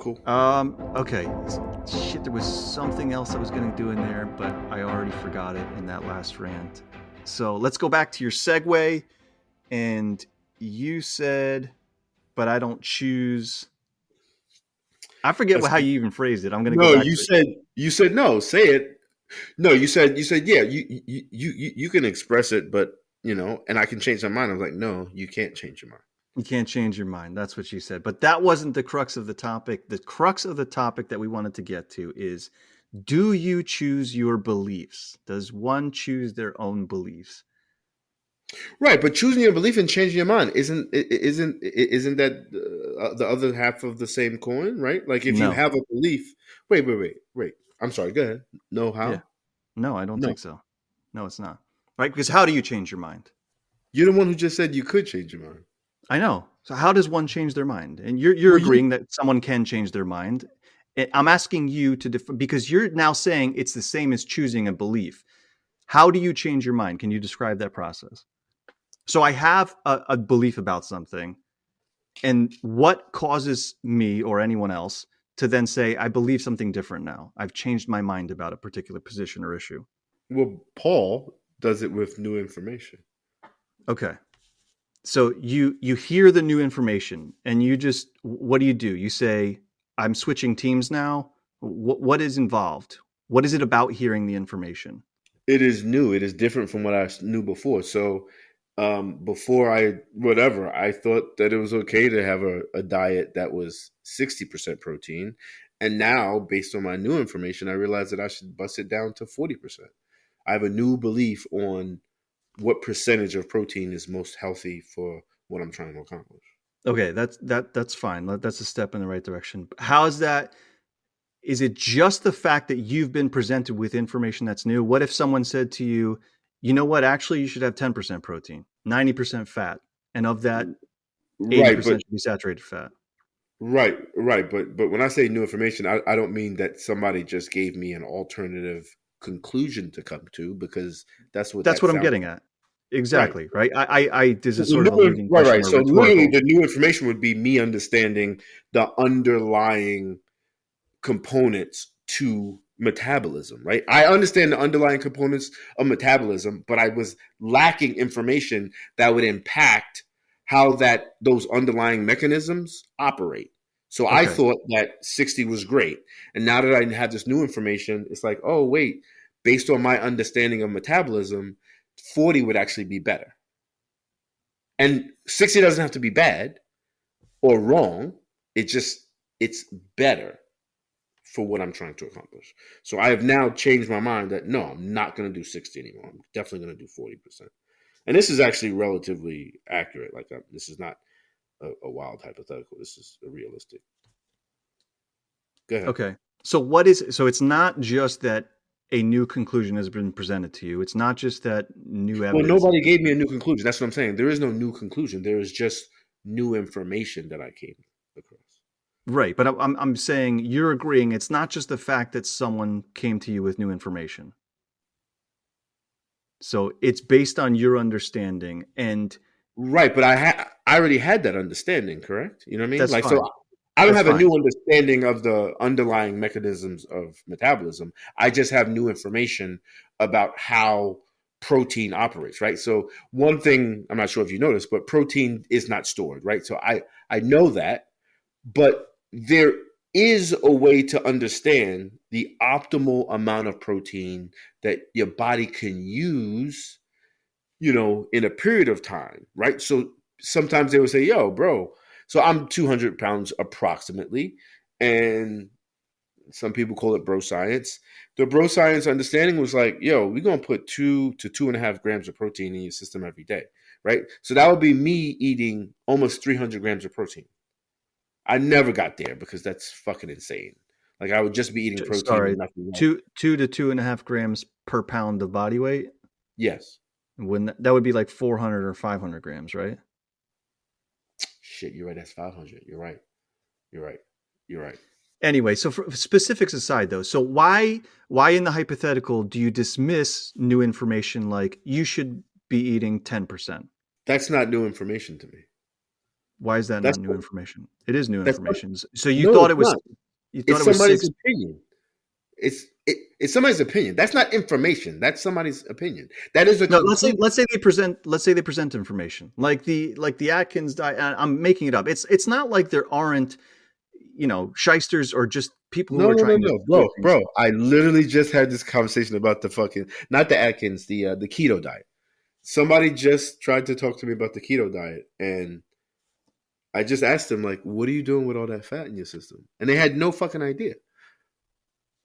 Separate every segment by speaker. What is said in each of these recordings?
Speaker 1: Cool.
Speaker 2: Okay. Shit, there was something else I was going to do in there, but I already forgot it in that last rant. So let's go back to your segue. And you said, but I don't choose. I forget
Speaker 1: That's,
Speaker 2: how you even phrased it. I'm going to go
Speaker 1: no,
Speaker 2: back
Speaker 1: you
Speaker 2: to it.
Speaker 1: said no. Say it. No, you said yeah. You can express it, but and I can change my mind. I was like, no, you can't change your mind.
Speaker 2: You can't change your mind. That's what you said. But that wasn't the crux of the topic. The crux of the topic that we wanted to get to is, do you choose your beliefs? Does one choose their own beliefs?
Speaker 1: Right, but choosing your belief and changing your mind isn't that the other half of the same coin, right? Like if you
Speaker 2: No.
Speaker 1: have a belief, wait. I'm sorry. Go ahead. No,
Speaker 2: Yeah.
Speaker 1: how?
Speaker 2: No, I don't
Speaker 1: No,
Speaker 2: think so. No, it's not. Right? Because how do you change your mind?
Speaker 1: you're the one who just said you could change your mind.
Speaker 2: I know. So how does one change their mind? And you're
Speaker 1: Well, you
Speaker 2: agreeing that someone can change their mind. I'm asking you to because you're now saying it's the same as choosing a belief. How do you change your mind? Can you describe that process? So I have a belief about something, and what causes me or anyone else to then say, I believe something different now. I've changed my mind about a particular position or issue.
Speaker 1: well, Paul does it with new information.
Speaker 2: Okay. So you hear the new information and you just, what do? You say, I'm switching teams now. What is involved? What is it about hearing the information?
Speaker 1: It is new. It is different from what I knew before. So, before I thought that it was okay to have a diet that was 60% protein. And now, based on my new information, I realize that I should bust it down to 40%. I have a new belief on what percentage of protein is most healthy for what I'm trying to accomplish.
Speaker 2: Okay, that's fine. That's a step in the right direction. How is that? Is it just the fact that you've been presented with information that's new? What if someone said to you, you know what, actually you should have 10% protein, 90% fat, and of that,
Speaker 1: Right, but
Speaker 2: 80% should be saturated fat?
Speaker 1: right. But when I say new information, I don't mean that somebody just gave me an alternative conclusion to come to, because that's what
Speaker 2: That's
Speaker 1: that
Speaker 2: what I'm
Speaker 1: sounds
Speaker 2: getting
Speaker 1: like.
Speaker 2: at.
Speaker 1: Right.
Speaker 2: Exactly, right? This
Speaker 1: So
Speaker 2: is sort of a leading question
Speaker 1: right.
Speaker 2: or
Speaker 1: So literally,
Speaker 2: rhetorical.
Speaker 1: the new information would be me understanding the underlying components to metabolism. Right. I understand the underlying components of metabolism, but I was lacking information that would impact how those underlying mechanisms operate. So I
Speaker 2: Okay.
Speaker 1: thought that 60 was great, and now that I have this new information, it's like, oh wait, based on my understanding of metabolism, 40 would actually be better. And 60 doesn't have to be bad or wrong. It's better for what I'm trying to accomplish. So I have now changed my mind that no, I'm not going to do 60 anymore. I'm definitely going to do 40%. And this is actually relatively accurate. Like, this is not a wild hypothetical. This is a realistic. Go ahead.
Speaker 2: Okay. So it's not just that a new conclusion has been presented to you. It's not just that new
Speaker 1: Well,
Speaker 2: evidence has
Speaker 1: nobody
Speaker 2: been
Speaker 1: gave me a
Speaker 2: presented.
Speaker 1: new conclusion. That's what I'm saying. There is no new conclusion. There is just new information that I came across.
Speaker 2: Right, but I'm saying you're agreeing it's not just the fact that someone came to you with new information. So it's based on your understanding, and
Speaker 1: Right, but I already had that understanding, correct? You know what I mean?
Speaker 2: that's
Speaker 1: Like, so
Speaker 2: fine.
Speaker 1: I don't
Speaker 2: That's
Speaker 1: have a
Speaker 2: fine.
Speaker 1: new understanding of the underlying mechanisms of metabolism. I just have new information about how protein operates, right? So one thing, I'm not sure if you noticed, but protein is not stored, right? So I know that, but there is a way to understand the optimal amount of protein that your body can use, in a period of time, right? So sometimes they would say, yo, bro, so I'm 200 pounds approximately, and some people call it bro science. The bro science understanding was like, yo, we're going to put 2 to 2.5 grams of protein in your system every day, right? So that would be me eating almost 300 grams of protein. I never got there because that's fucking insane. Like, I would just be eating protein and
Speaker 2: Sorry,
Speaker 1: nothing else.
Speaker 2: two to 2.5 grams per pound of body weight.
Speaker 1: Yes.
Speaker 2: When that would be like 400 or 500 grams, right?
Speaker 1: Shit, you're right. That's 500. You're right. You're right. You're right.
Speaker 2: Anyway, so for specifics aside, though, so why in the hypothetical do you dismiss new information like you should be eating 10%?
Speaker 1: That's not new information to me.
Speaker 2: Why is that not
Speaker 1: That's
Speaker 2: new information? It is new
Speaker 1: that's
Speaker 2: information. So you
Speaker 1: no,
Speaker 2: thought
Speaker 1: it's
Speaker 2: it was
Speaker 1: not.
Speaker 2: You thought
Speaker 1: It's
Speaker 2: it was
Speaker 1: somebody's
Speaker 2: six.
Speaker 1: opinion. It's somebody's opinion. That's not information. That's somebody's opinion. That is a
Speaker 2: No,
Speaker 1: conclusion.
Speaker 2: let's say they present information like the Atkins diet. I'm making it up. It's not like there aren't, shysters or just people who
Speaker 1: No,
Speaker 2: are
Speaker 1: no, no,
Speaker 2: trying to
Speaker 1: no,
Speaker 2: exploit
Speaker 1: bro,
Speaker 2: things.
Speaker 1: bro. I literally just had this conversation about the fucking not the Atkins, the keto diet. Somebody just tried to talk to me about the keto diet, and I just asked them like, "What are you doing with all that fat in your system?" And they had no fucking idea,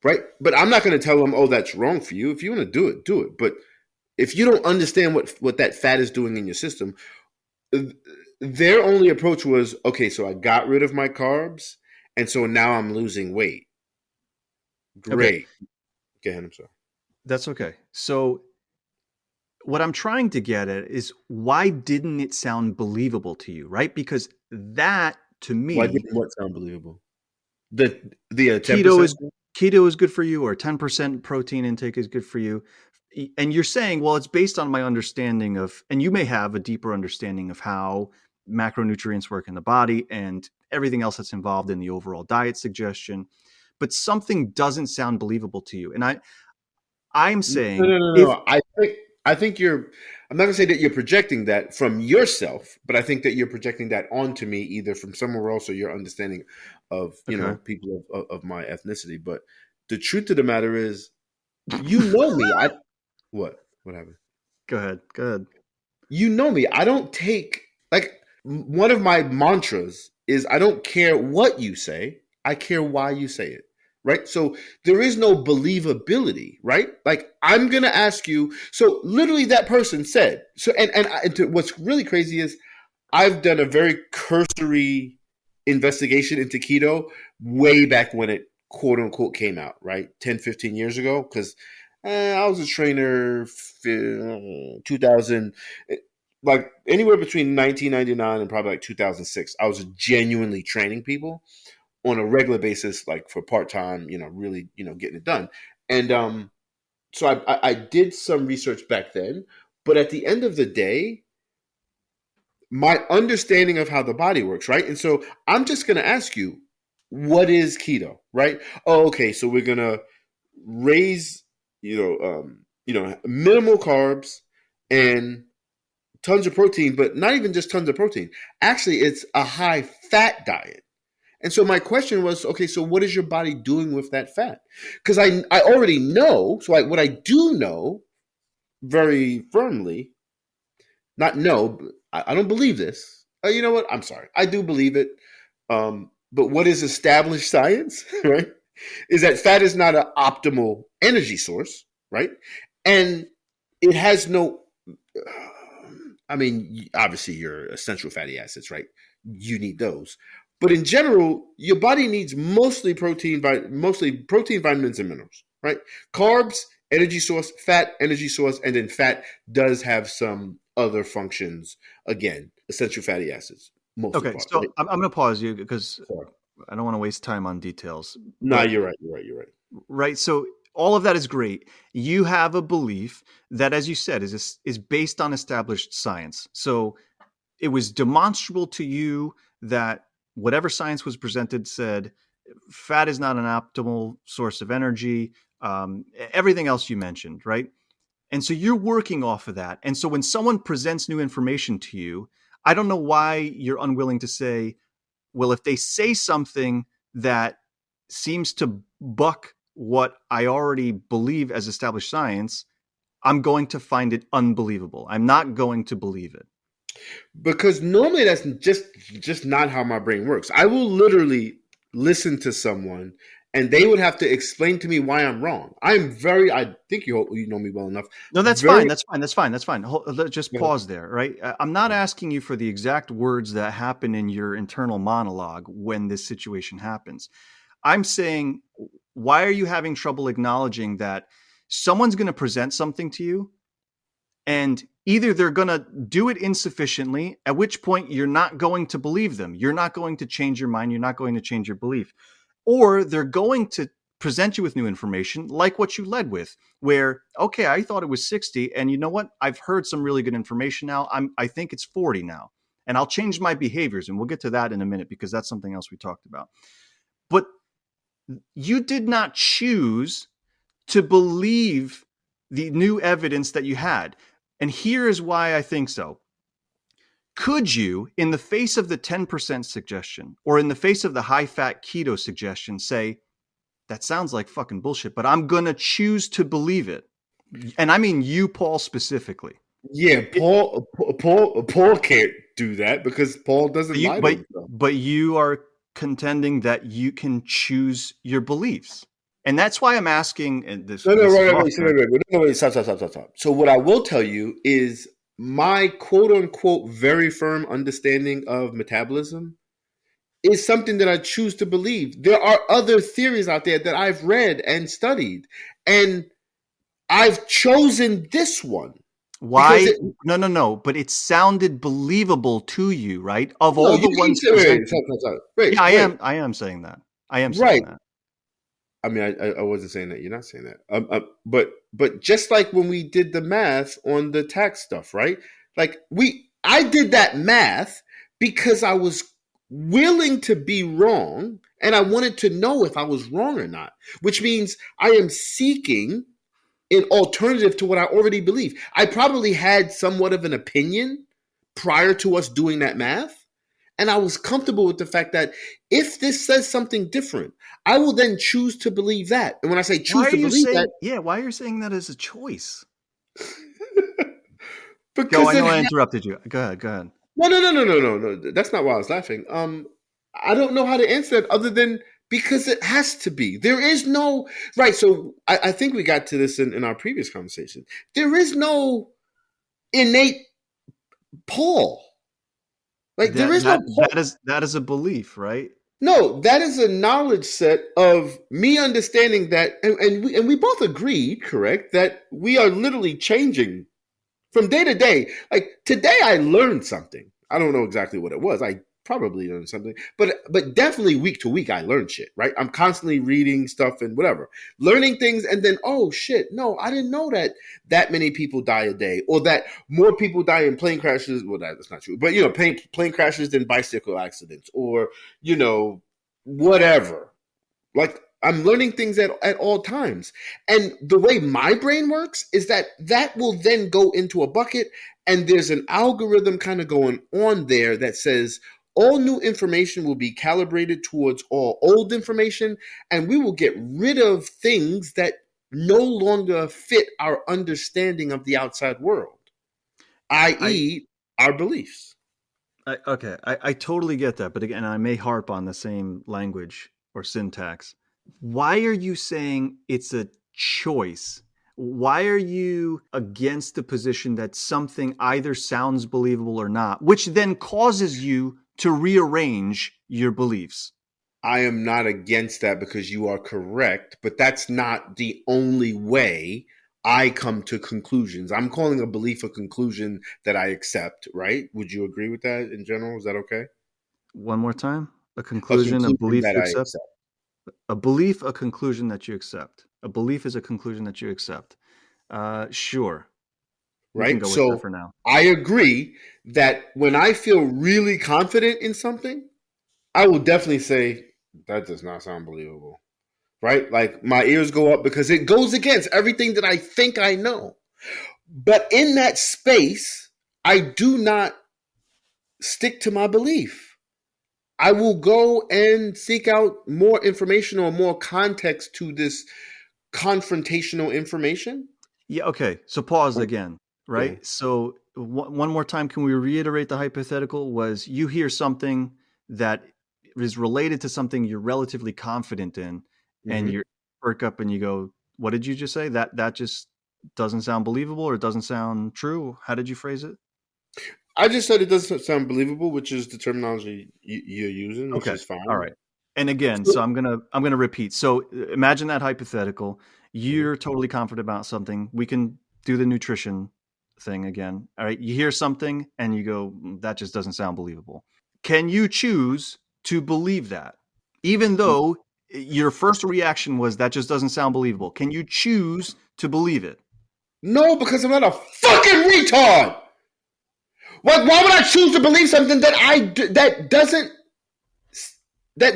Speaker 1: right? But I'm not going to tell them, "Oh, that's wrong for you. If you want to do it, do it." But if you don't understand what that fat is doing in your system, their only approach was, "Okay, so I got rid of my carbs, and so now I'm losing weight."
Speaker 2: Okay,
Speaker 1: Great. Go ahead. I'm sorry.
Speaker 2: that's okay. So what I'm trying to get at is why didn't it sound believable to you, right? Because that to
Speaker 1: Why
Speaker 2: me,
Speaker 1: didn't what sound believable? The 10%.
Speaker 2: keto is keto is good for you, or 10% protein intake is good for you. And you're saying, well, it's based on my understanding of, and you may have a deeper understanding of how macronutrients work in the body and everything else that's involved in the overall diet suggestion, but something doesn't sound believable to you. And I'm
Speaker 1: No,
Speaker 2: saying
Speaker 1: no, no,
Speaker 2: if
Speaker 1: no. I think you're. I'm not gonna say that you're projecting that from yourself, but I think that you're projecting that onto me, either from somewhere else or your understanding of
Speaker 2: okay,
Speaker 1: people of my ethnicity. But the truth of the matter is, you know me. What happened?
Speaker 2: go ahead.
Speaker 1: You know me. I don't take like one of my mantras is I don't care what you say. I care why you say it. Right? So there is no believability, right? Like I'm going to ask you, so literally that person said. So what's really crazy is I've done a very cursory investigation into keto way back when it quote unquote came out, right? 10, 15 years ago. Because I was a trainer 2000, like anywhere between 1999 and probably like 2006. I was genuinely training people on a regular basis, like for part time, really, getting it done. And so I did some research back then. But at the end of the day, my understanding of how the body works, right? And so I'm just going to ask you, what is keto, right? Oh, okay, so we're going to raise, minimal carbs and tons of protein, but not even just tons of protein. Actually, it's a high fat diet. And so my question was, okay, so what is your body doing with that fat? Because I already know. So what I do know very firmly, not know, but I don't believe this. You know what? I'm sorry. I do believe it. But what is established science, right? Is that fat is not an optimal energy source, right? And it has no. I mean, obviously, your essential fatty acids, right? You need those, but in general, your body needs mostly protein, vitamins, and minerals, right? Carbs, energy source; fat, energy source; and then fat does have some other functions. Again, essential fatty acids, mostly
Speaker 2: Okay,
Speaker 1: part,
Speaker 2: so
Speaker 1: right?
Speaker 2: I'm going to pause you because
Speaker 1: Sorry.
Speaker 2: I don't want to waste time on details.
Speaker 1: Nah,
Speaker 2: But
Speaker 1: you're right. You're right. You're right.
Speaker 2: right, so all of that is great. You have a belief that, as you said, is based on established science. So it was demonstrable to you that whatever science was presented said fat is not an optimal source of energy. Everything else you mentioned, right? And so you're working off of that. And so when someone presents new information to you, I don't know why you're unwilling to say, well, if they say something that seems to buck what I already believe as established science, I'm going to find it unbelievable. I'm not going to believe it.
Speaker 1: Because normally that's just not how my brain works. I will literally listen to someone and they would have to explain to me why I'm wrong. I think you know me well enough.
Speaker 2: No, that's
Speaker 1: Very
Speaker 2: fine. That's fine. That's fine. That's fine. Just pause there, right? I'm not asking you for the exact words that happen in your internal monologue when this situation happens. I'm saying, why are you having trouble acknowledging that someone's going to present something to you and either they're going to do it insufficiently, at which point you're not going to believe them. You're not going to change your mind. You're not going to change your belief. Or they're going to present you with new information like what you led with, where, okay, I thought it was 60. And you know what? I've heard some really good information now. I think it's 40 now. And I'll change my behaviors. And we'll get to that in a minute because that's something else we talked about. But You did not choose to believe the new evidence that you had. And here is why I think so. Could you, in the face of the 10% suggestion or in the face of the high fat keto suggestion, say, that sounds like fucking bullshit, but I'm going to choose to believe it? And I mean you, Paul, specifically.
Speaker 1: Yeah, Paul can't do that because Paul doesn't lie to himself.
Speaker 2: But you are contending that you can choose your beliefs. And that's why I'm asking, and this
Speaker 1: No,
Speaker 2: is
Speaker 1: right,
Speaker 2: off
Speaker 1: wait,
Speaker 2: track.
Speaker 1: stop. So what I will tell you is my quote unquote very firm understanding of metabolism is something that I choose to believe. There are other theories out there that I've read and studied, and I've chosen this one because
Speaker 2: Why? No. But it sounded believable to you, right? Of
Speaker 1: no,
Speaker 2: all
Speaker 1: you
Speaker 2: the
Speaker 1: can
Speaker 2: ones
Speaker 1: say
Speaker 2: presented.
Speaker 1: wait,
Speaker 2: Yeah,
Speaker 1: wait,
Speaker 2: I am saying that. I am saying
Speaker 1: right.
Speaker 2: that.
Speaker 1: I mean, I wasn't saying that. You're not saying that. But just like when we did the math on the tax stuff, right? Like I did that math because I was willing to be wrong and I wanted to know if I was wrong or not, which means I am seeking an alternative to what I already believe. I probably had somewhat of an opinion prior to us doing that math. And I was comfortable with the fact that if this says something different, I will then choose to believe that. And when I say
Speaker 2: Why
Speaker 1: choose
Speaker 2: are
Speaker 1: to
Speaker 2: you
Speaker 1: believe that,
Speaker 2: saying? Yeah, why are you saying that as a choice? Go.
Speaker 1: because
Speaker 2: I
Speaker 1: it
Speaker 2: know I interrupted you. Go ahead. Go ahead.
Speaker 1: no. That's not why I was laughing. I don't know how to answer that other than because it has to be. There is no right. So I think we got to this in our previous conversation. There is no innate Paul. Like there is no Paul.
Speaker 2: That is a belief, right?
Speaker 1: No, that is a knowledge set of me understanding that, and we both agreed, correct, that we are literally changing from day to day. Like today, I learned something. I don't know exactly what it was. I probably learned something, but definitely week to week, I learned shit. Right? I'm constantly reading stuff and whatever, learning things, and then oh shit, no, I didn't know that many people die a day, or that more people die in plane crashes. Well, that's not true, but plane crashes than bicycle accidents, or whatever. Like I'm learning things at all times. And the way my brain works is that will then go into a bucket and there's an algorithm kind of going on there that says all new information will be calibrated towards all old information and we will get rid of things that no longer fit our understanding of the outside world,
Speaker 2: I,
Speaker 1: i.e. our beliefs.
Speaker 2: okay. I totally get that, but again, I may harp on the same language or syntax. Why are you saying it's a choice? Why are you against the position that something either sounds believable or not, which then causes you to rearrange your beliefs?
Speaker 1: I am not against that because you are correct, but that's not the only way I come to conclusions. I'm calling a belief a conclusion that I accept, right? Would you agree with that in general? Is that okay?
Speaker 2: One more time. A
Speaker 1: A
Speaker 2: conclusion, a
Speaker 1: conclusion
Speaker 2: belief
Speaker 1: that
Speaker 2: you
Speaker 1: I
Speaker 2: accept.
Speaker 1: accept,
Speaker 2: A belief, a conclusion that you accept. A belief is a conclusion that you accept. Sure. We can
Speaker 1: right?
Speaker 2: go with that
Speaker 1: So
Speaker 2: for now.
Speaker 1: I agree that when I feel really confident in something, I will definitely say that does not sound believable, right? Like my ears go up because it goes against everything that I think I know. But in that space, I do not stick to my belief. I will go and seek out more information or more context to this confrontational information.
Speaker 2: Yeah, okay. So pause
Speaker 1: Oh,
Speaker 2: again,
Speaker 1: yeah.
Speaker 2: right? So one more time, can we reiterate the hypothetical? Was you hear something that is related to something you're relatively confident in, and
Speaker 1: Mm-hmm.
Speaker 2: you perk up and you go, "What did you just say? That just doesn't sound believable or it doesn't sound true." How did you phrase it?
Speaker 1: I just said it doesn't sound believable, which is the terminology you're using, which
Speaker 2: Okay.
Speaker 1: is
Speaker 2: All
Speaker 1: fine.
Speaker 2: right. And again, so
Speaker 1: So,
Speaker 2: I'm gonna repeat. So imagine that hypothetical.
Speaker 1: mhm.
Speaker 2: You're totally confident about something. We can do the nutrition thing again. All right. You hear something and you go, that just doesn't sound believable. Can you choose to believe that? Even though your first reaction was that just doesn't sound believable. Can you choose to believe it?
Speaker 1: No, because I'm not a fucking retard. Why would I choose to believe something that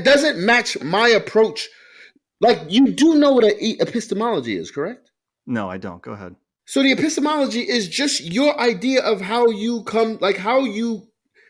Speaker 1: doesn't match my approach Like, you do know what epistemology is, correct?
Speaker 2: No, I don't. Go ahead.
Speaker 1: So the epistemology is just your idea of how you come, like how you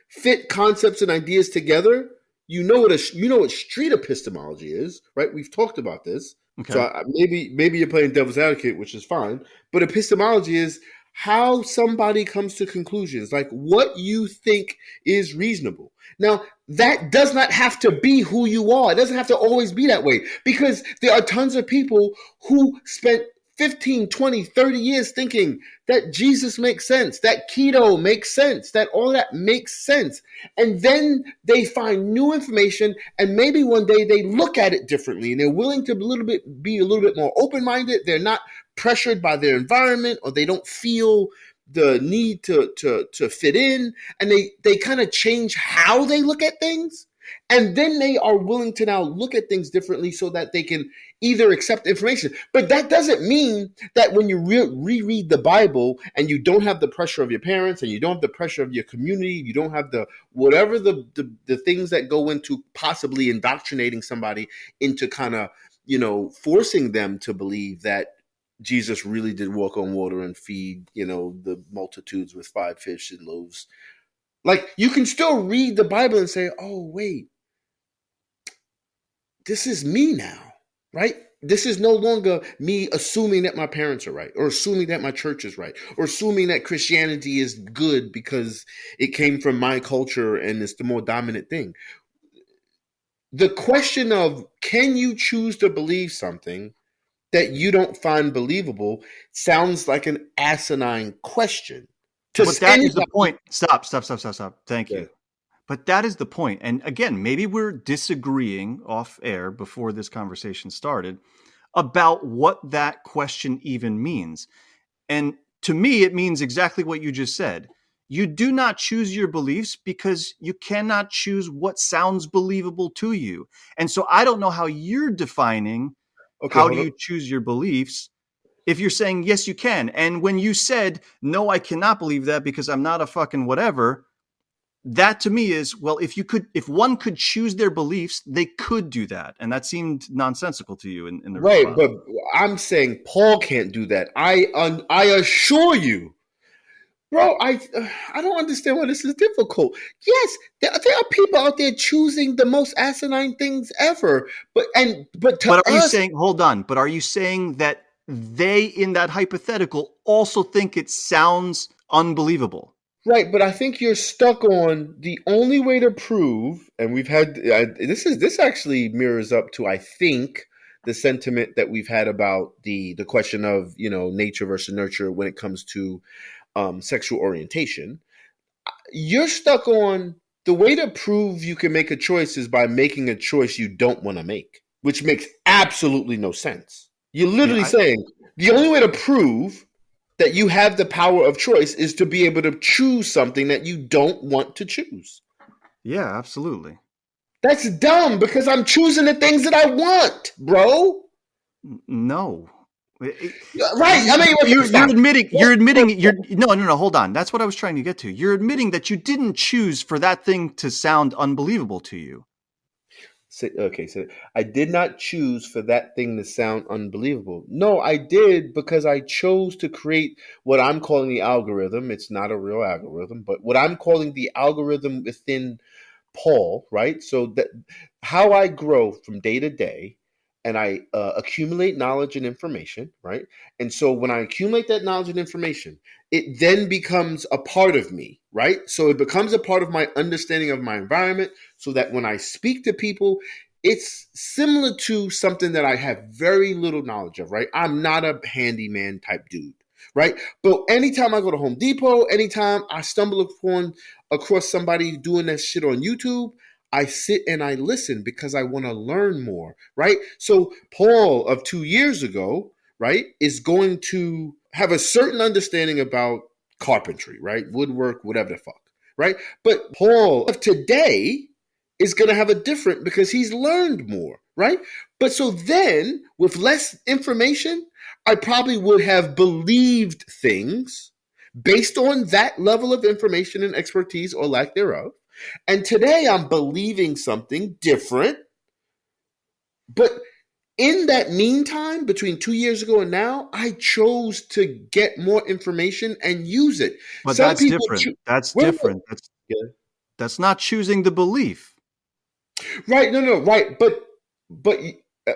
Speaker 1: fit concepts and ideas together. You know what street epistemology is, right? We've talked about this. So
Speaker 2: Okay.
Speaker 1: maybe you're playing devil's advocate, which is fine. But epistemology is how somebody comes to conclusions, like what you think is reasonable. Now, that does not have to be who you are. It doesn't have to always be that way, because there are tons of people who spent 15, 20, 30 years thinking that Jesus makes sense, that keto makes sense, that all that makes sense. And then they find new information, and maybe one day they look at it differently, and they're willing to be a little bit more open-minded. They're not pressured by their environment, or they don't feel the need to fit in, and they kind of change how they look at things. And then they are willing to now look at things differently so that they can either accept information. But that doesn't mean that when you reread the Bible and you don't have the pressure of your parents and you don't have the pressure of your community, you don't have the whatever the things that go into possibly indoctrinating somebody into kind of, forcing them to believe that Jesus really did walk on water and feed, the multitudes with 5 fish and loaves. Like, you can still read the Bible and say, oh, wait, this is me now, right? This is no longer me assuming that my parents are right, or assuming that my church is right, or assuming that Christianity is good because it came from my culture and it's the more dominant thing. The question of, can you choose to believe something that you don't find believable, sounds like an asinine question.
Speaker 2: But that is the point. Stop. Thank you. But that is the point. And again, maybe we're disagreeing off air before this conversation started about what that question even means. And to me, it means exactly what you just said. You do not choose your beliefs because you cannot choose what sounds believable to you. And so I don't know how you're defining how do you choose your beliefs if you're saying, yes, you can. And when you said, no, I cannot believe that because I'm not a fucking whatever, that to me is, well, if one could choose their beliefs, they could do that. And that seemed nonsensical to you in the
Speaker 1: right.
Speaker 2: response.
Speaker 1: But I'm saying Paul can't do that. I assure you, bro, I don't understand why this is difficult. Yes, there are people out there choosing the most asinine things ever. But to
Speaker 2: are you
Speaker 1: us,
Speaker 2: saying, hold on, but are you saying that they in that hypothetical also think it sounds unbelievable?
Speaker 1: right, but I think you're stuck on the only way to prove, and we've had this actually mirrors up to, I think, the sentiment that we've had about the question of nature versus nurture when it comes to sexual orientation. You're stuck on the way to prove you can make a choice is by making a choice you don't want to make, which makes absolutely no sense. You're literally saying the only way to prove that you have the power of choice is to be able to choose something that you don't want to choose.
Speaker 2: Yeah, absolutely.
Speaker 1: That's dumb because I'm choosing the things that I want, bro.
Speaker 2: No.
Speaker 1: Right. I mean,
Speaker 2: you're admitting, no, hold on. That's what I was trying to get to. You're admitting that you didn't choose for that thing to sound unbelievable to you.
Speaker 1: Okay, so I did not choose for that thing to sound unbelievable. No, I did because I chose to create what I'm calling the algorithm. It's not a real algorithm, but what I'm calling the algorithm within Paul, right? So that how I grow from day to day, and I accumulate knowledge and information, right? And so when I accumulate that knowledge and information, it then becomes a part of me, right? So it becomes a part of my understanding of my environment, so that when I speak to people, it's similar to something that I have very little knowledge of, right? I'm not a handyman type dude, right? But anytime I go to Home Depot, anytime I stumble across somebody doing that shit on YouTube, I sit and I listen because I want to learn more, right? So Paul of 2 years ago, right, is going to have a certain understanding about carpentry, right? Woodwork, whatever the fuck, right? But Paul of today is going to have a different because he's learned more, right? But so then with less information, I probably would have believed things based on that level of information and expertise or lack thereof. And today I'm believing something different, but In that meantime, between 2 years ago and now, I chose to get more information and use it.
Speaker 2: But
Speaker 1: Some
Speaker 2: that's
Speaker 1: people
Speaker 2: different. That's
Speaker 1: wait,
Speaker 2: different.
Speaker 1: yeah.
Speaker 2: That's not choosing the belief.
Speaker 1: Right, no, right, but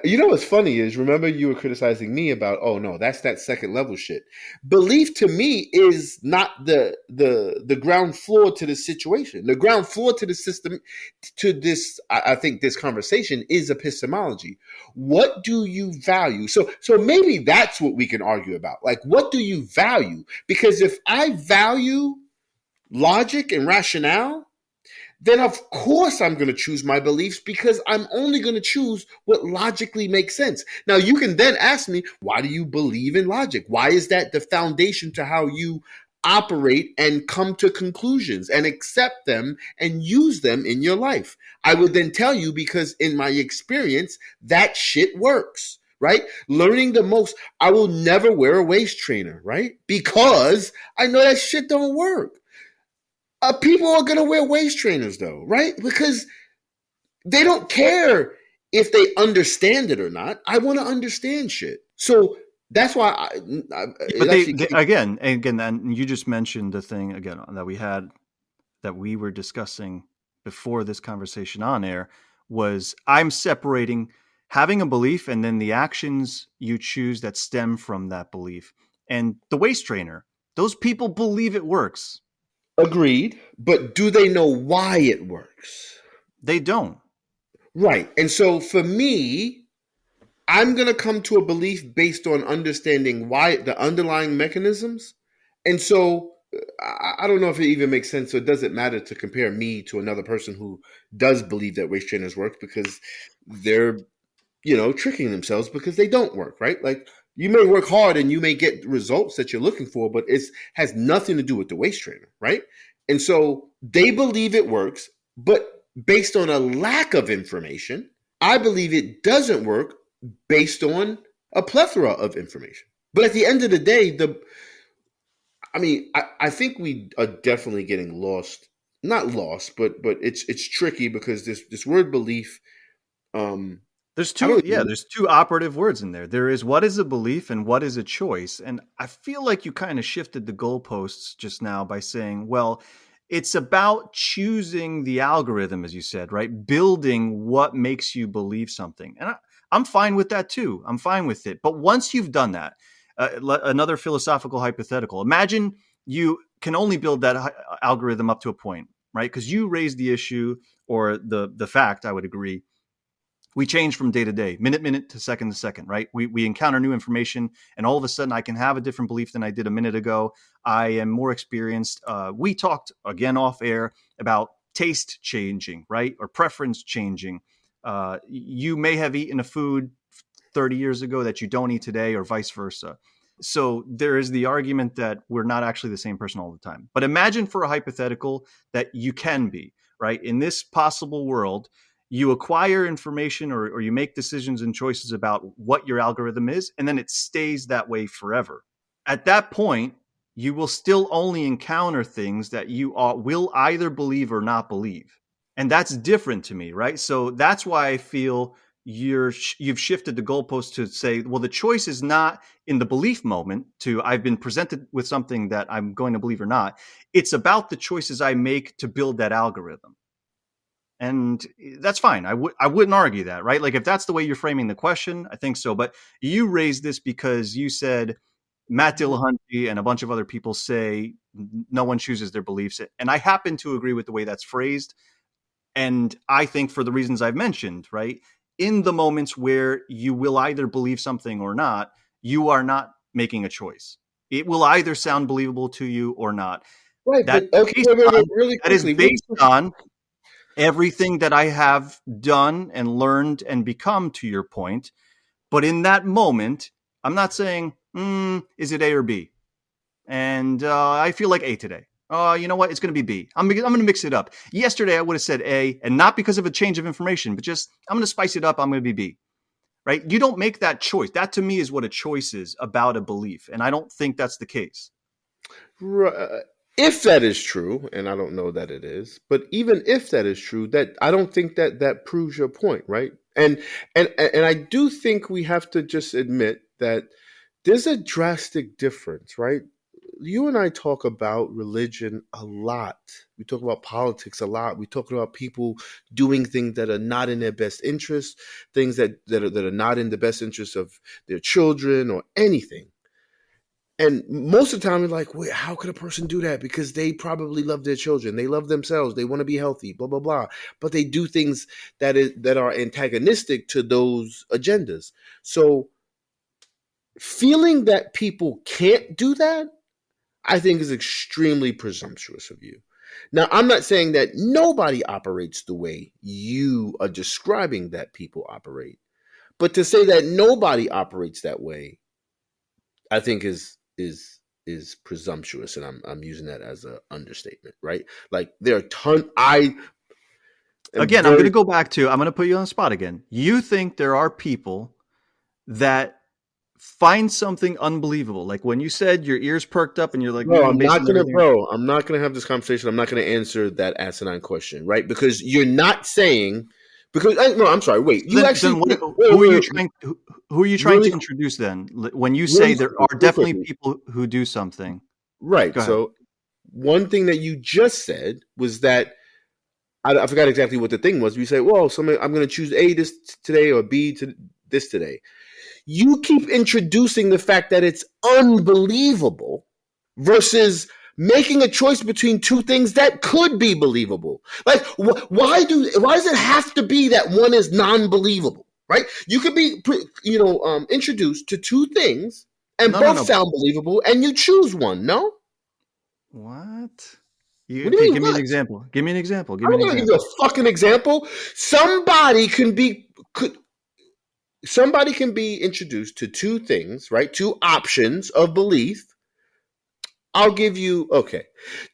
Speaker 1: you know what's funny is, remember you were criticizing me about, oh no, that's that second level shit. Belief to me is not the ground floor to the situation. The ground floor to the system, to this, I think this conversation is epistemology. What do you value? So maybe that's what we can argue about. Like, what do you value? Because if I value logic and rationale, then of course I'm going to choose my beliefs, because I'm only going to choose what logically makes sense. Now, you can then ask me, why do you believe in logic? Why is that the foundation to how you operate and come to conclusions and accept them and use them in your life? I would then tell you, because in my experience, that shit works. Right? Learning the most. I will never wear a waist trainer, right? Because I know that shit don't work. People are going to wear waist trainers though, right? Because they don't care if they understand it or not. I want to understand shit. So that's why
Speaker 2: Yeah, but
Speaker 1: it actually
Speaker 2: they
Speaker 1: came.
Speaker 2: again, and you just mentioned the thing again that we were discussing before this conversation on air was I'm separating having a belief and then the actions you choose that stem from that belief. And the waist trainer, those people believe it works.
Speaker 1: Agreed. But do they know why it works?
Speaker 2: They don't.
Speaker 1: Right. And so for me, I'm going to come to a belief based on understanding why, the underlying mechanisms. And so I don't know if it even makes sense, or does it matter to compare me to another person who does believe that waist trainers work, because they're, tricking themselves, because they don't work, right? Like, you may work hard and you may get results that you're looking for, but it has nothing to do with the waist trainer, right? And so they believe it works, but based on a lack of information. I believe it doesn't work based on a plethora of information. But at the end of the day, I think we are definitely getting lost. Not lost, but it's tricky, because this word belief. Um,
Speaker 2: There's
Speaker 1: I
Speaker 2: two,
Speaker 1: don't
Speaker 2: yeah,
Speaker 1: even.
Speaker 2: there's two operative words in there. There is what is a belief and what is a choice. And I feel like you kind of shifted the goalposts just now by saying, well, it's about choosing the algorithm, as you said, right? Building what makes you believe something. And I'm fine with that too. I'm fine with it. But once you've done that, another philosophical hypothetical, imagine you can only build that algorithm up to a point, right? Because you raised the issue or the fact, I would agree, we change from day to day, minute to second, right? We encounter new information, and all of a sudden I can have a different belief than I did a minute ago. I am more experienced. We talked again off air about taste changing, right? Or preference changing. You may have eaten a food 30 years ago that you don't eat today, or vice versa. So there is the argument that we're not actually the same person all the time. But imagine for a hypothetical that you can be, right? In this possible world, you acquire information or you make decisions and choices about what your algorithm is, and then it stays that way forever. At that point, you will still only encounter things that you will either believe or not believe. And that's different to me, right? So that's why I feel you've shifted the goalpost to say, well, the choice is not in the belief moment to I've been presented with something that I'm going to believe or not. It's about the choices I make to build that algorithm. And that's fine. I wouldn't argue that, right? Like if that's the way you're framing the question, I think so. But you raised this because you said Matt Dillahunty and a bunch of other people say no one chooses their beliefs. And I happen to agree with the way that's phrased. And I think for the reasons I've mentioned, right? In the moments where you will either believe something or not, you are not making a choice. It will either sound believable to you or not.
Speaker 1: Right,
Speaker 2: That
Speaker 1: but okay,
Speaker 2: based
Speaker 1: wait,
Speaker 2: on
Speaker 1: really
Speaker 2: that is
Speaker 1: quickly, really
Speaker 2: based
Speaker 1: quickly.
Speaker 2: on everything that I have done and learned and become, to your point. But in that moment, I'm not saying, is it A or B? And I feel like A today. You know what? It's going to be B. I'm going to mix it up. Yesterday, I would have said A, and not because of a change of information, but just I'm going to spice it up. I'm going to be B. Right? You don't make that choice. That to me is what a choice is about a belief. And I don't think that's the case.
Speaker 1: If that is true, and I don't know that it is, but even if that is true, that I don't think that proves your point, right? And and I do think we have to just admit that there's a drastic difference, right? You and I talk about religion a lot. We talk about politics a lot. We talk about people doing things that are not in their best interest, things that are not in the best interest of their children or anything. And most of the time, we're like, wait, how could a person do that? Because they probably love their children, they love themselves, they want to be healthy, blah blah blah. But they do things that are antagonistic to those agendas. So feeling that people can't do that, I think, is extremely presumptuous of you. Now, I'm not saying that nobody operates the way you are describing that people operate, but to say that nobody operates that way, I think is presumptuous, and I'm using that as an understatement, right? Like there are ton. I am
Speaker 2: Again, I'm going
Speaker 1: very
Speaker 2: to go back to, I'm going to put you on the spot again. You think there are people that find something unbelievable. Like when you said your ears perked up and you're like,
Speaker 1: bro.
Speaker 2: based on everything.
Speaker 1: I'm not gonna have this conversation. I'm not gonna answer that asinine question, right? Because you're not saying. Because no, I'm sorry. Wait, you actually
Speaker 2: Then what,
Speaker 1: wait,
Speaker 2: who are you
Speaker 1: wait,
Speaker 2: trying? Who are you trying
Speaker 1: really,
Speaker 2: to introduce then? When you say
Speaker 1: really,
Speaker 2: there
Speaker 1: quickly,
Speaker 2: are
Speaker 1: real
Speaker 2: definitely
Speaker 1: quickly,
Speaker 2: people who do something,
Speaker 1: right?
Speaker 2: go ahead.
Speaker 1: So one thing that you just said was that I forgot exactly what the thing was. You say, "Well, I'm going to choose A this today or B to this today." You keep introducing the fact that it's unbelievable versus making a choice between two things that could be believable. Like, why does it have to be that one is non-believable? Right? You could be, introduced to two things and
Speaker 2: No, no,
Speaker 1: both
Speaker 2: no.
Speaker 1: sound believable, and you choose one. No,
Speaker 2: What? You
Speaker 1: what do
Speaker 2: okay?
Speaker 1: you mean?
Speaker 2: Give me an
Speaker 1: What?
Speaker 2: example. Give me an example. Give
Speaker 1: I'm
Speaker 2: me an
Speaker 1: not gonna give you
Speaker 2: example.
Speaker 1: a fucking example. Somebody can be could somebody can be introduced to two things, right? Two options of belief. I'll give you, okay.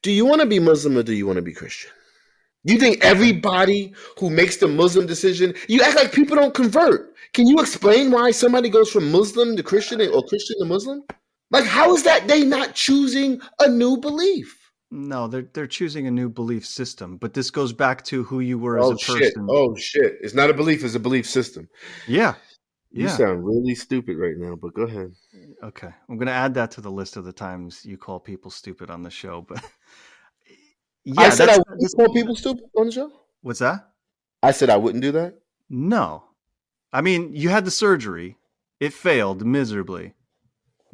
Speaker 1: Do you want to be Muslim or do you want to be Christian? You think
Speaker 2: Okay.
Speaker 1: everybody who makes the Muslim decision, you act like people don't convert. Can you explain why somebody goes from Muslim to Christian or Christian to Muslim? Like, how is that they not choosing a new belief?
Speaker 2: No, they're choosing a new belief system, but this goes back to who you were as a
Speaker 1: Oh, shit.
Speaker 2: person.
Speaker 1: Oh, shit. It's not a belief, it's a belief system.
Speaker 2: Yeah,
Speaker 1: You
Speaker 2: yeah.
Speaker 1: sound really stupid right now, but go ahead.
Speaker 2: Okay, I'm gonna add that to the list of the times you call people stupid on the show. But
Speaker 1: I
Speaker 2: yeah,
Speaker 1: said I
Speaker 2: that's
Speaker 1: wouldn't call people stupid on the show?
Speaker 2: what's that?
Speaker 1: I said I wouldn't do that?
Speaker 2: No, I mean you had the surgery, it failed miserably.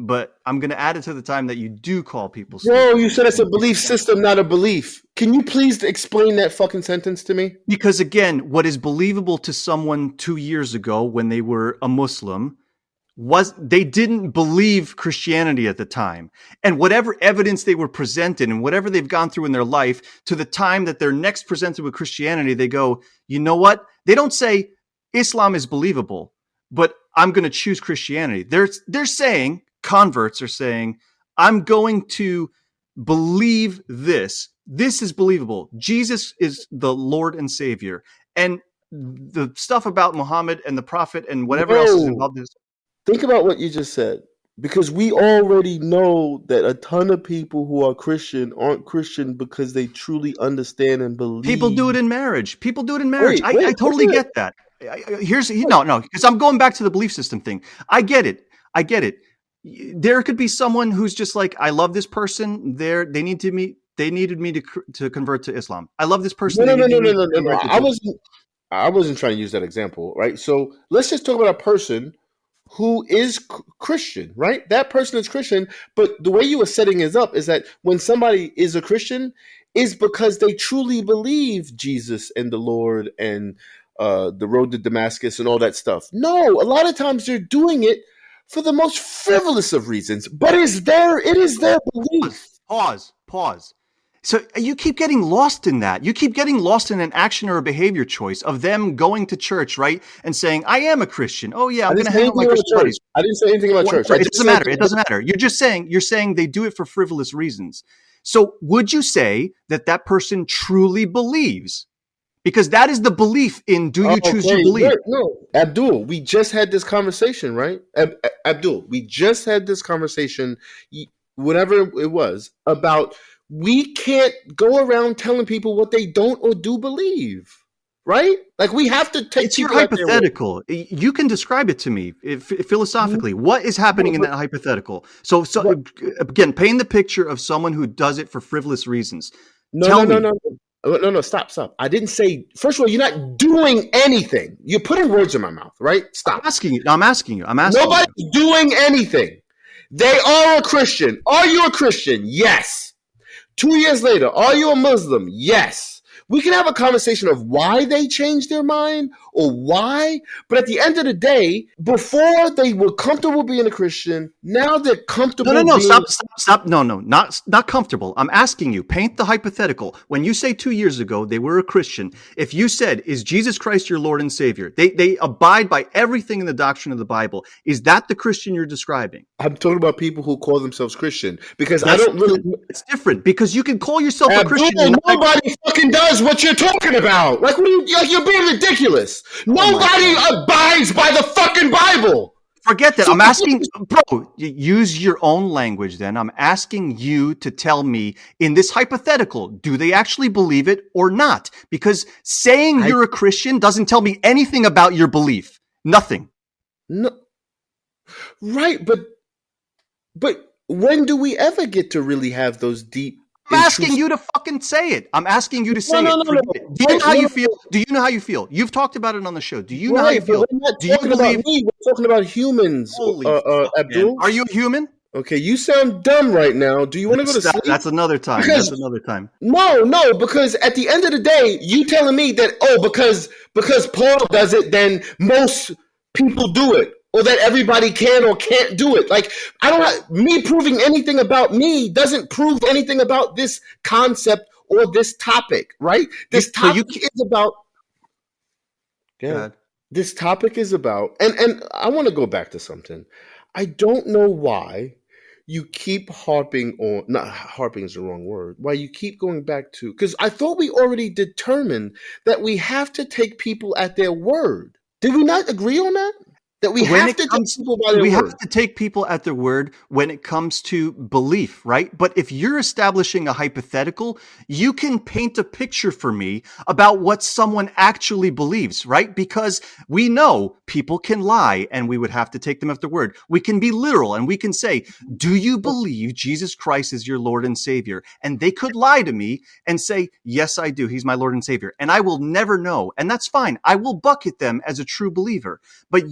Speaker 2: But I'm gonna add it to the time that you do call people
Speaker 1: Bro,
Speaker 2: stupid.
Speaker 1: you said it's a belief system, not a belief. Can you please explain that fucking sentence to me?
Speaker 2: Because again, what is believable to someone 2 years ago when they were a Muslim was they didn't believe Christianity at the time. And whatever evidence they were presented and whatever they've gone through in their life to the time that they're next presented with Christianity, they go, you know what? They don't say Islam is believable, but I'm going to choose Christianity. They're saying, converts are saying, I'm going to believe this. This is believable. Jesus is the Lord and Savior. And the stuff about Muhammad and the Prophet and whatever else is
Speaker 1: No.
Speaker 2: involved is
Speaker 1: Think about what you just said. Because we already know that a ton of people who are Christian aren't Christian because they truly understand and
Speaker 2: people do
Speaker 1: believe.
Speaker 2: it in marriage. People do it in marriage.
Speaker 1: Wait,
Speaker 2: I
Speaker 1: wait,
Speaker 2: totally get that. Here's no, because I'm going back to the belief system thing. I get it. I get it. There could be someone who's just like, I love this person. They need to meet. They needed me to convert to Islam. I love this person.
Speaker 1: no,
Speaker 2: They
Speaker 1: no, no,
Speaker 2: needed
Speaker 1: no, no,
Speaker 2: me to
Speaker 1: no, no, no.
Speaker 2: convert to Judaism.
Speaker 1: I wasn't trying to use that example, right? So let's just talk about a person who is Christian, right? That person is Christian, but the way you were setting it up is that when somebody is a Christian, is because they truly believe Jesus and the Lord and the road to Damascus and all that stuff. No, a lot of times they're doing it for the most frivolous of reasons, but it is their
Speaker 2: Pause.
Speaker 1: belief.
Speaker 2: Pause. Pause. So you keep getting lost in that. You keep getting lost in an action or a behavior choice of them going to church, right? And saying, I am a Christian. Oh, yeah,
Speaker 1: I
Speaker 2: I'm going
Speaker 1: didn't
Speaker 2: to
Speaker 1: say
Speaker 2: hang out with my
Speaker 1: anything about
Speaker 2: Christian
Speaker 1: church.
Speaker 2: buddies.
Speaker 1: I didn't say anything about church. I
Speaker 2: It
Speaker 1: just
Speaker 2: doesn't
Speaker 1: said
Speaker 2: matter. It doesn't matter. You're saying they do it for frivolous reasons. So would you say that that person truly believes? Because that is the belief in do you choose your
Speaker 1: okay,
Speaker 2: belief?
Speaker 1: no, Abdul, we just had this conversation, right? Abdul, we just had this conversation, whatever it was, about we can't go around telling people what they don't or do believe, right? Like we have to take
Speaker 2: It's your
Speaker 1: people at their word.
Speaker 2: hypothetical. You can describe it to me philosophically. What is happening in that hypothetical? So
Speaker 1: What?
Speaker 2: again, paint the picture of someone who does it for frivolous reasons.
Speaker 1: No,
Speaker 2: Tell
Speaker 1: no, no,
Speaker 2: me.
Speaker 1: no, no, stop, stop. I didn't say. First of all, you're not doing anything. You're putting words in my mouth, right?
Speaker 2: I'm
Speaker 1: Stop.
Speaker 2: asking you. I'm asking you. I'm asking you.
Speaker 1: Nobody's doing anything. They are a Christian. Are you a Christian? Yes. 2 years later, are you a Muslim? Yes. We can have a conversation of why they changed their mind or why, but at the end of the day, before they were comfortable being a Christian, now they're
Speaker 2: No, no,
Speaker 1: comfortable
Speaker 2: no.
Speaker 1: being.
Speaker 2: Stop. No, no, not comfortable. I'm asking you. Paint the hypothetical. When you say 2 years ago they were a Christian, if you said, "Is Jesus Christ your Lord and Savior?" They abide by everything in the doctrine of the Bible. Is that the Christian you're describing?
Speaker 1: I'm talking about people who call themselves Christian because I
Speaker 2: That's
Speaker 1: don't really.
Speaker 2: it's different because you can call yourself a
Speaker 1: Abdul,
Speaker 2: Christian. And not,
Speaker 1: nobody fucking does what you're talking about. Like, what are you? Like, you're being ridiculous.
Speaker 2: oh my
Speaker 1: Nobody
Speaker 2: God.
Speaker 1: abides by the fucking Bible.
Speaker 2: Forget that.
Speaker 1: So
Speaker 2: I'm asking, bro, use your own language then. I'm asking you to tell me in this hypothetical, do they actually believe it or not? Because saying
Speaker 1: I
Speaker 2: you're a Christian doesn't tell me anything about your belief. Nothing.
Speaker 1: no right, but when do we ever get to really have those deep,
Speaker 2: I'm asking
Speaker 1: intrusive?
Speaker 2: you to fucking say it. I'm asking you to
Speaker 1: No,
Speaker 2: say
Speaker 1: no,
Speaker 2: it.
Speaker 1: no, no.
Speaker 2: Forget it. Do you
Speaker 1: Wait,
Speaker 2: know how
Speaker 1: no,
Speaker 2: you
Speaker 1: no,
Speaker 2: feel? Do you know how you feel? You've talked about it on the show. Do you know how you
Speaker 1: right, but
Speaker 2: feel?
Speaker 1: we're not
Speaker 2: Do you
Speaker 1: talking about
Speaker 2: believe?
Speaker 1: me. We're talking about humans,
Speaker 2: Holy fuck, man.
Speaker 1: Abdul.
Speaker 2: Are you a human?
Speaker 1: Okay, you sound dumb right now. Do you want to go to sleep?
Speaker 2: That's another time. That's
Speaker 1: Because
Speaker 2: another time.
Speaker 1: no, because at the end of the day, you telling me that because Paul does it, then most people do it, or that everybody can or can't do it. Like I don't me proving anything about me doesn't prove anything about this concept or this topic, right?
Speaker 2: You,
Speaker 1: This
Speaker 2: so you,
Speaker 1: topic is about
Speaker 2: go
Speaker 1: yeah.
Speaker 2: ahead.
Speaker 1: This topic is about and I want to go back to something. I don't know why you keep harping on not harping is the wrong word. Why you keep going back to because I thought we already determined that we have to take people at their word. Did we not agree on that? That we
Speaker 2: When
Speaker 1: have
Speaker 2: it
Speaker 1: to take
Speaker 2: comes,
Speaker 1: people by their
Speaker 2: we have
Speaker 1: word.
Speaker 2: to take people at their word when it comes to belief, right? But if you're establishing a hypothetical, you can paint a picture for me about what someone actually believes, right? Because we know people can lie and we would have to take them at their word. We can be literal and we can say, "Do you believe Jesus Christ is your Lord and Savior?" And they could lie to me and say, "Yes, I do. He's my Lord and Savior." And I will never know. And that's fine. I will bucket them as a true believer. But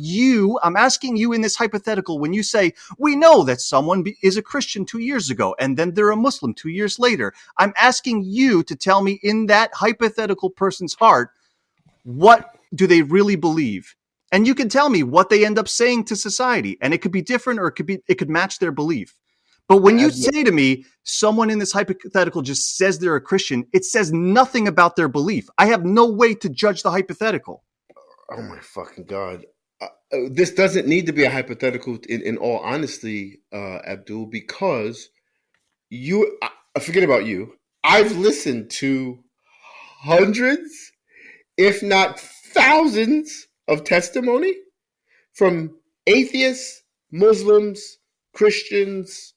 Speaker 2: I'm asking you in this hypothetical, when you say, "We know that someone is a Christian 2 years ago, and then they're a Muslim 2 years later," I'm asking you to tell me in that hypothetical person's heart, what do they really believe? And you can tell me what they end up saying to society. And it could be different or it could match their belief. But when you say to me, someone in this hypothetical just says they're a Christian, it says nothing about their belief. I have no way to judge the hypothetical.
Speaker 1: Oh my fucking god! This doesn't need to be a hypothetical. In all honesty, Abdul, because forget about you. I've listened to hundreds, if not thousands, of testimony from atheists, Muslims, Christians,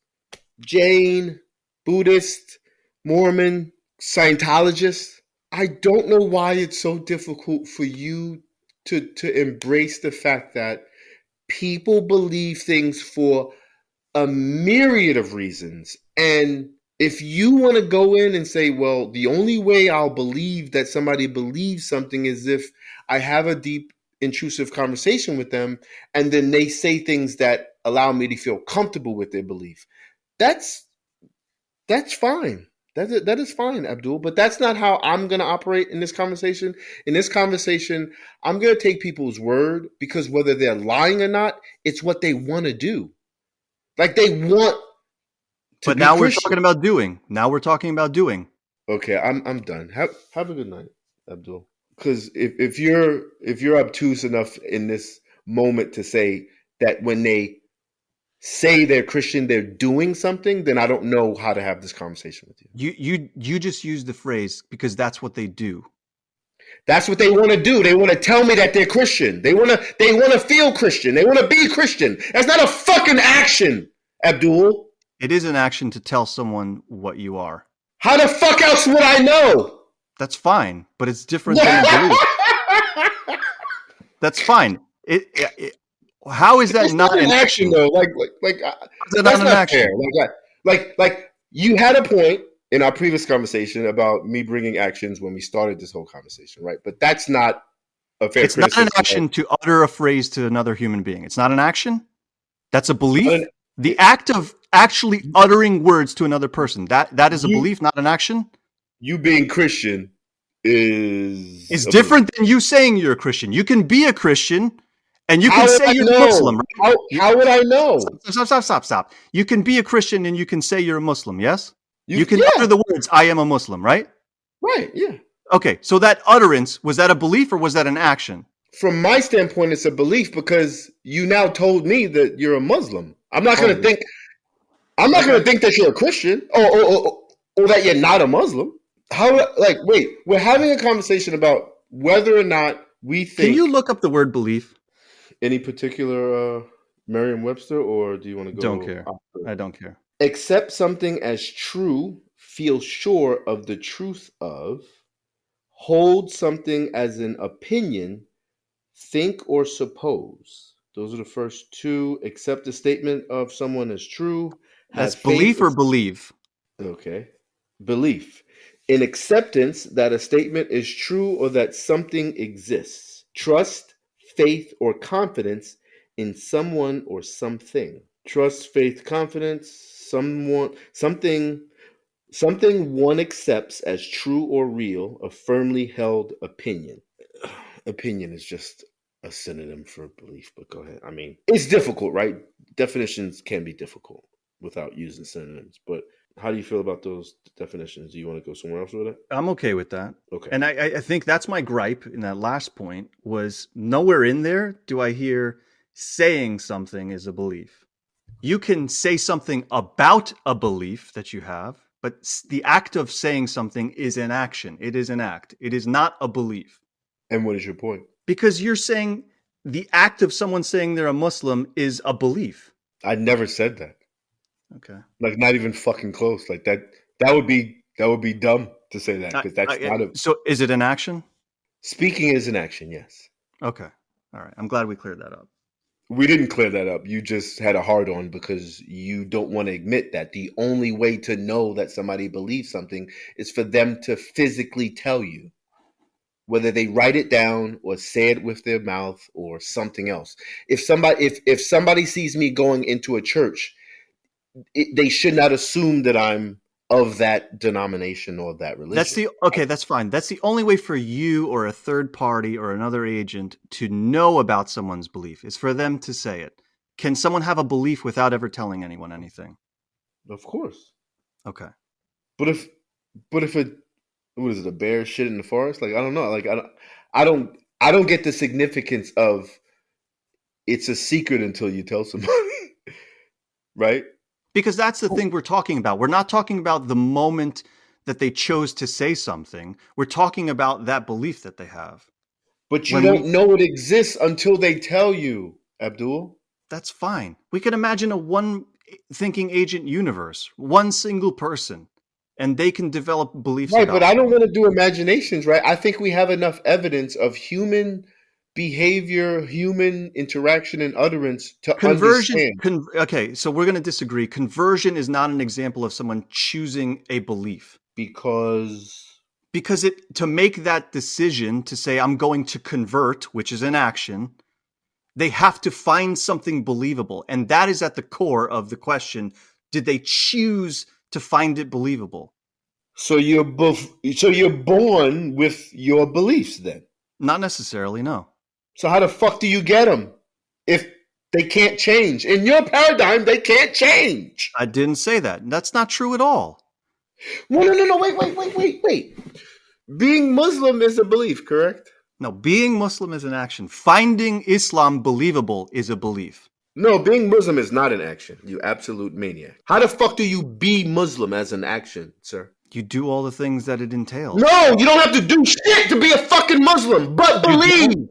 Speaker 1: Jain, Buddhist, Mormon, Scientologists. I don't know why it's so difficult for you to embrace the fact that people believe things for a myriad of reasons. And if you want to go in and say, well, the only way I'll believe that somebody believes something is if I have a deep, intrusive conversation with them, and then they say things that allow me to feel comfortable with their belief. That's fine. That is fine, Abdul. But that's not how I'm going to operate in this conversation. In this conversation, I'm going to take people's word because whether they're lying or not, it's what they want to do. Like they want to
Speaker 2: But
Speaker 1: be
Speaker 2: now we're
Speaker 1: Christian.
Speaker 2: talking about doing. Now we're talking about doing.
Speaker 1: Okay, I'm done. Have a good night, Abdul. Because if you're obtuse enough in this moment to say that when they say they're Christian, they're doing something, then I don't know how to have this conversation with you.
Speaker 2: You just use the phrase because that's what they do.
Speaker 1: That's what they want to do. They want to tell me that they're Christian. They want to feel Christian. They want to be Christian. That's not a fucking action, Abdul.
Speaker 2: It is an action to tell someone what you are.
Speaker 1: How the fuck else would I know?
Speaker 2: That's fine, but it's different than a belief. That's fine. How is that
Speaker 1: It's not
Speaker 2: not
Speaker 1: an
Speaker 2: an
Speaker 1: action
Speaker 2: action?
Speaker 1: though.
Speaker 2: How's that not
Speaker 1: That's
Speaker 2: an
Speaker 1: not fair.
Speaker 2: action?
Speaker 1: Like you had a point in our previous conversation about me bringing actions when we started this whole conversation, right? But that's not a fair
Speaker 2: It's not an
Speaker 1: criticism.
Speaker 2: action to utter a phrase to another human being. It's not an action. That's a belief.
Speaker 1: It,
Speaker 2: The act of actually uttering words to another person, that is a
Speaker 1: you
Speaker 2: belief, not an action.
Speaker 1: you being Christian is
Speaker 2: It's
Speaker 1: a belief.
Speaker 2: different than you saying you're a Christian. You can be a Christian and you
Speaker 1: How
Speaker 2: can
Speaker 1: would
Speaker 2: say
Speaker 1: I
Speaker 2: you're a Muslim,
Speaker 1: know?
Speaker 2: right?
Speaker 1: How would I know?
Speaker 2: Stop. You can be a Christian and you can say you're a Muslim, yes?
Speaker 1: You
Speaker 2: You can
Speaker 1: yeah,
Speaker 2: utter the words, I am a Muslim, right?
Speaker 1: right, yeah.
Speaker 2: Okay, so that utterance, was that a belief or was that an action?
Speaker 1: From my standpoint, it's a belief because you now told me that you're a Muslim. I'm not going to think. I'm not going
Speaker 2: Okay.
Speaker 1: to think that you're a Christian or that you're not a Muslim. How? Like, wait, we're having a conversation about whether or not we
Speaker 2: Can you
Speaker 1: think
Speaker 2: look up the word belief?
Speaker 1: any particular Merriam-Webster, or do you want to
Speaker 2: Don't
Speaker 1: go?
Speaker 2: care. I don't care.
Speaker 1: Accept something as true, feel sure of the truth of, hold something as an opinion, think or suppose. Those are the first two. Accept the statement of someone as true.
Speaker 2: That's
Speaker 1: Have faith.
Speaker 2: belief or believe?
Speaker 1: Okay. Belief. In acceptance that a statement is true or that something exists. Trust, faith, or confidence in someone or something. Trust, faith, confidence, something one accepts as true or real, a firmly held opinion. Opinion is just a synonym for belief, but go ahead. I mean, it's difficult, right? Definitions can be difficult without using synonyms, but how do you feel about those definitions? Do you want to go somewhere else with it?
Speaker 2: I'm okay with that.
Speaker 1: Okay.
Speaker 2: And I think that's my gripe in that last point was nowhere in there do I hear saying something is a belief. You can say something about a belief that you have, but the act of saying something is an action. It is an act. It is not a belief.
Speaker 1: And what is your point?
Speaker 2: Because you're saying the act of someone saying they're a Muslim is a belief.
Speaker 1: I never said that.
Speaker 2: Okay.
Speaker 1: Like not even fucking close. Like that would be dumb to say that because that's not a
Speaker 2: So is it an action?
Speaker 1: speaking is an action, yes.
Speaker 2: Okay. All right. I'm glad we cleared that up.
Speaker 1: We didn't clear that up. You just had a hard on because you don't want to admit that the only way to know that somebody believes something is for them to physically tell you, whether they write it down or say it with their mouth or something else. If somebody sees me going into a church, they should not assume that I'm of that denomination or that religion.
Speaker 2: That's fine. That's the only way for you or a third party or another agent to know about someone's belief is for them to say it. Can someone have a belief without ever telling anyone anything?
Speaker 1: Of course.
Speaker 2: Okay.
Speaker 1: But if it what is it, a bear shit in the forest? Like I don't know. Like I don't get the significance of it's a secret until you tell somebody. Right?
Speaker 2: Because that's the thing we're talking about. We're not talking about the moment that they chose to say something. We're talking about that belief that they have.
Speaker 1: But you don't know it exists until they tell you, Abdul.
Speaker 2: That's fine. We can imagine a one thinking agent universe, one single person, and they can develop beliefs.
Speaker 1: Right, but I don't want to do imaginations, right? I think we have enough evidence of human behavior, human interaction, and utterance to understand.
Speaker 2: Okay, so we're going to disagree. Conversion is not an example of someone choosing a belief.
Speaker 1: Because
Speaker 2: to make that decision to say, I'm going to convert, which is an action, they have to find something believable. And that is at the core of the question. Did they choose to find it believable?
Speaker 1: So you're born with your beliefs then?
Speaker 2: Not necessarily, no. So
Speaker 1: how the fuck do you get them if they can't change? In your paradigm, they can't change.
Speaker 2: I didn't say that. That's not true at all.
Speaker 1: Well, no. Wait. Being Muslim is a belief, correct?
Speaker 2: No, being Muslim is an action. Finding Islam believable is a belief.
Speaker 1: No, being Muslim is not an action, you absolute maniac. How the fuck do you be Muslim as an action, sir?
Speaker 2: You do all the things that it entails.
Speaker 1: No, you don't have to do shit to be a fucking Muslim, but believe.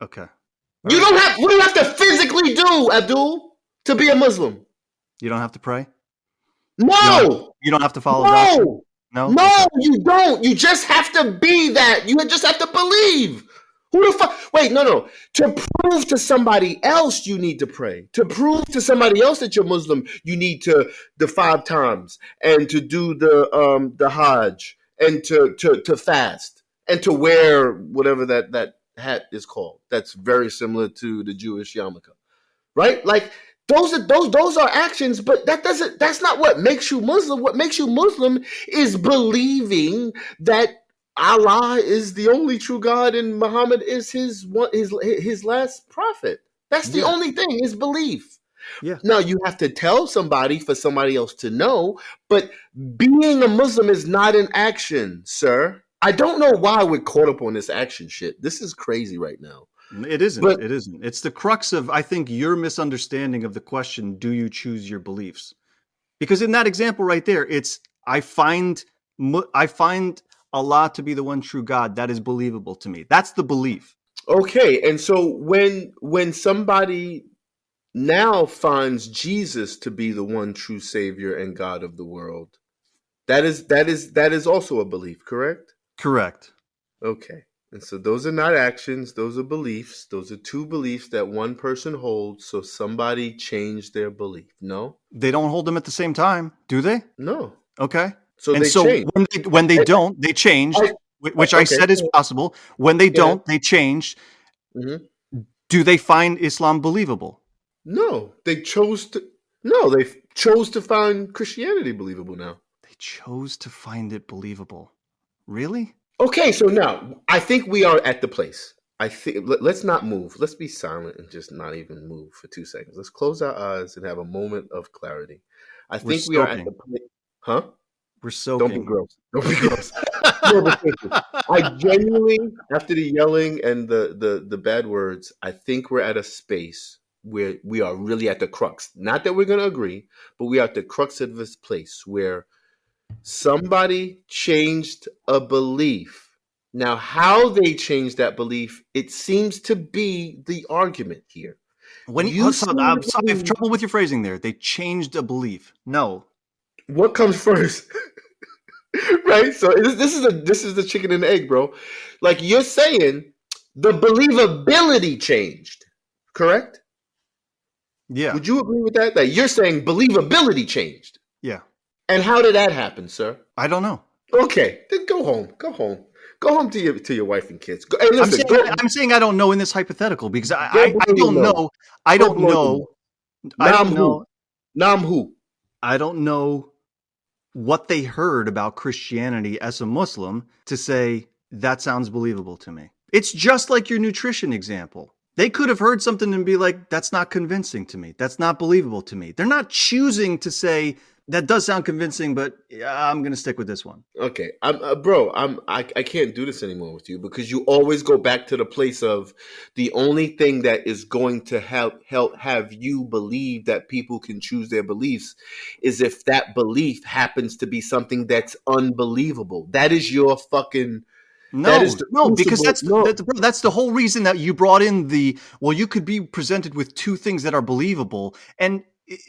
Speaker 2: Okay.
Speaker 1: What do you have to physically do, Abdul, to be a Muslim?
Speaker 2: You don't have to pray?
Speaker 1: No.
Speaker 2: You don't have to follow doctrine?
Speaker 1: No, okay. You don't. You just have to be that. You just have to believe. Who the fuck? Wait, no. To prove to somebody else you need to pray. To prove to somebody else that you're Muslim, you need to the 5 times and to do the Hajj and to fast and to wear whatever that hat is called. That's very similar to the Jewish yarmulke, right? Like those are actions, but that's not what makes you Muslim. What makes you Muslim is believing that Allah is the only true God and Muhammad is his last prophet. That's the
Speaker 2: Yeah.
Speaker 1: only thing, is belief.
Speaker 2: Yeah.
Speaker 1: Now you have to tell somebody for somebody else to know, but being a Muslim is not an action, sir. I don't know why we're caught up on this action shit. This is crazy right now.
Speaker 2: It isn't.
Speaker 1: But
Speaker 2: It isn't. It's the crux of, I think, your misunderstanding of the question, do you choose your beliefs? Because in that example right there, it's I find Allah to be the one true God. That is believable to me. That's the belief.
Speaker 1: okay, and so when somebody now finds Jesus to be the one true Savior and God of the world, that is also a belief, correct?
Speaker 2: Correct.
Speaker 1: Okay. And so those are not actions, those are beliefs. Those are two beliefs that one person holds. So somebody changed their belief. No?
Speaker 2: They don't hold them at the same time, do they?
Speaker 1: No.
Speaker 2: Okay.
Speaker 1: So
Speaker 2: And
Speaker 1: they
Speaker 2: so
Speaker 1: changed.
Speaker 2: when they
Speaker 1: I,
Speaker 2: don't, they changed, which I
Speaker 1: okay.
Speaker 2: said is possible. When they
Speaker 1: Yeah.
Speaker 2: don't, they changed.
Speaker 1: Hmm.
Speaker 2: Do they find Islam believable?
Speaker 1: No. They chose to find Christianity believable now.
Speaker 2: They chose to find it believable. Really?
Speaker 1: Okay, so now I think we are at the place. I think let's not move. Let's be silent and just not even move for 2 seconds. Let's close our eyes and have a moment of clarity. I
Speaker 2: We're
Speaker 1: think we are at the
Speaker 2: soaking.
Speaker 1: place. Huh?
Speaker 2: We're
Speaker 1: Don't be
Speaker 2: soaking.
Speaker 1: gross. Don't be gross. No, but seriously, I genuinely, after the yelling and the bad words, I think we're at a space where we are really at the crux. Not that we're going to agree, but we are at the crux of this place where somebody changed a belief. Now, how they changed that belief, it seems to be the argument here. You
Speaker 2: So
Speaker 1: seem
Speaker 2: I'm
Speaker 1: to
Speaker 2: sorry, I have
Speaker 1: believe
Speaker 2: trouble with your phrasing there. They changed a belief. No.
Speaker 1: what comes first. Right? So this is the chicken and the egg, bro. Like you're saying, the believability changed, correct?
Speaker 2: Yeah.
Speaker 1: Would you agree with that? That you're saying believability changed,
Speaker 2: Yeah.
Speaker 1: and how did that happen, sir?
Speaker 2: I don't know.
Speaker 1: Okay, then go home. Go home to your wife and kids. Hey, listen,
Speaker 2: I'm saying I don't know in this hypothetical because
Speaker 1: go
Speaker 2: I
Speaker 1: blow your
Speaker 2: don't
Speaker 1: nose.
Speaker 2: know. I
Speaker 1: Go
Speaker 2: don't
Speaker 1: blow your nose.
Speaker 2: know. I
Speaker 1: Nam
Speaker 2: don't
Speaker 1: who?
Speaker 2: know.
Speaker 1: Nam who?
Speaker 2: I don't know what they heard about Christianity as a Muslim to say that sounds believable to me. It's just like your nutrition example. They could have heard something and be like, that's not convincing to me. That's not believable to me. They're not choosing to say, that does sound convincing, but yeah, I'm going to stick with this one.
Speaker 1: Okay, bro. I can't do this anymore with you because you always go back to the place of the only thing that is going to help have you believe that people can choose their beliefs is if that belief happens to be something that's unbelievable. That is your fucking. That is
Speaker 2: No,
Speaker 1: the
Speaker 2: no, because
Speaker 1: crucible. No,
Speaker 2: that's the whole reason that you brought in you could be presented with two things that are believable, and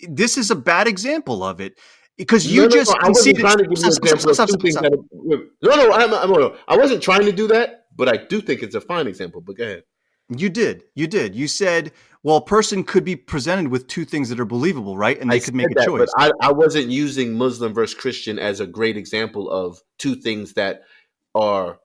Speaker 2: this is a bad example of it because you
Speaker 1: no.
Speaker 2: just
Speaker 1: I wasn't
Speaker 2: conceded.
Speaker 1: trying to give you an example of two things
Speaker 2: Stop.
Speaker 1: that. No, no. No. I wasn't trying to do that, but I do think it's a fine example. But go ahead.
Speaker 2: You did. You said, well, a person could be presented with two things that are believable, right? And
Speaker 1: I
Speaker 2: they could make
Speaker 1: said
Speaker 2: a
Speaker 1: that, but
Speaker 2: choice.
Speaker 1: I wasn't using Muslim versus Christian as a great example of two things that are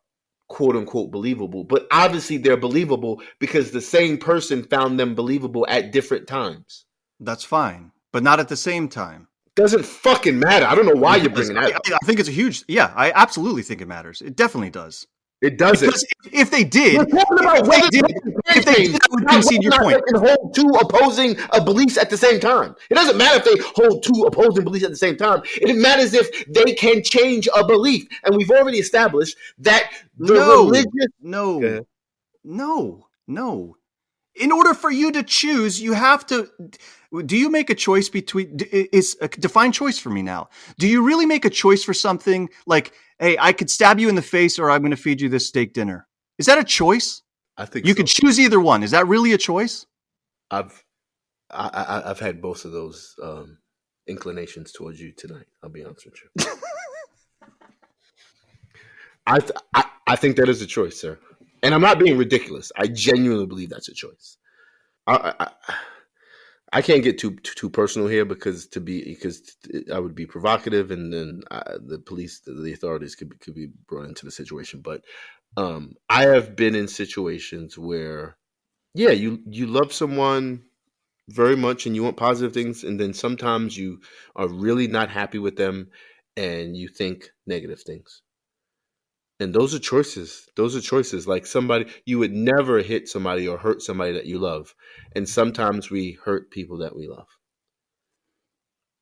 Speaker 1: quote unquote believable. But obviously they're believable because the same person found them believable at different times.
Speaker 2: That's fine, but not at the same time.
Speaker 1: Doesn't fucking matter. I don't know why
Speaker 2: It
Speaker 1: you're
Speaker 2: does.
Speaker 1: bringing that up.
Speaker 2: I think it's a huge. Yeah, I absolutely think it matters. It definitely does.
Speaker 1: It doesn't.
Speaker 2: Because if they
Speaker 1: We're
Speaker 2: did,
Speaker 1: talking about
Speaker 2: if they
Speaker 1: whether
Speaker 2: did,
Speaker 1: they can
Speaker 2: if they
Speaker 1: change,
Speaker 2: did, I would
Speaker 1: not whether
Speaker 2: concede
Speaker 1: or
Speaker 2: your
Speaker 1: not they
Speaker 2: point.
Speaker 1: can hold two opposing beliefs at the same time. It doesn't matter if they hold two opposing beliefs at the same time. It matters if they can change a belief. And we've already established that the
Speaker 2: No,
Speaker 1: religious.
Speaker 2: no,
Speaker 1: Okay.
Speaker 2: no. In order for you to choose, you have to. Do you make a choice between? Is define choice for me now? Do you really make a choice for something like, hey, I could stab you in the face, or I'm going to feed you this steak dinner? Is that a choice?
Speaker 1: I think
Speaker 2: You could
Speaker 1: so.
Speaker 2: choose either one. Is that really a choice?
Speaker 1: I've I've had both of those inclinations towards you tonight. I'll be honest with you. I think that is a choice, sir. And I'm not being ridiculous. I genuinely believe that's a choice. I can't get too personal here because I would be provocative, and then the police, the authorities could be brought into the situation. But I have been in situations where, yeah, you love someone very much and you want positive things, and then sometimes you are really not happy with them, and you think negative things. And those are choices. Those are choices. Like somebody, you would never hit somebody or hurt somebody that you love. And sometimes we hurt people that we love.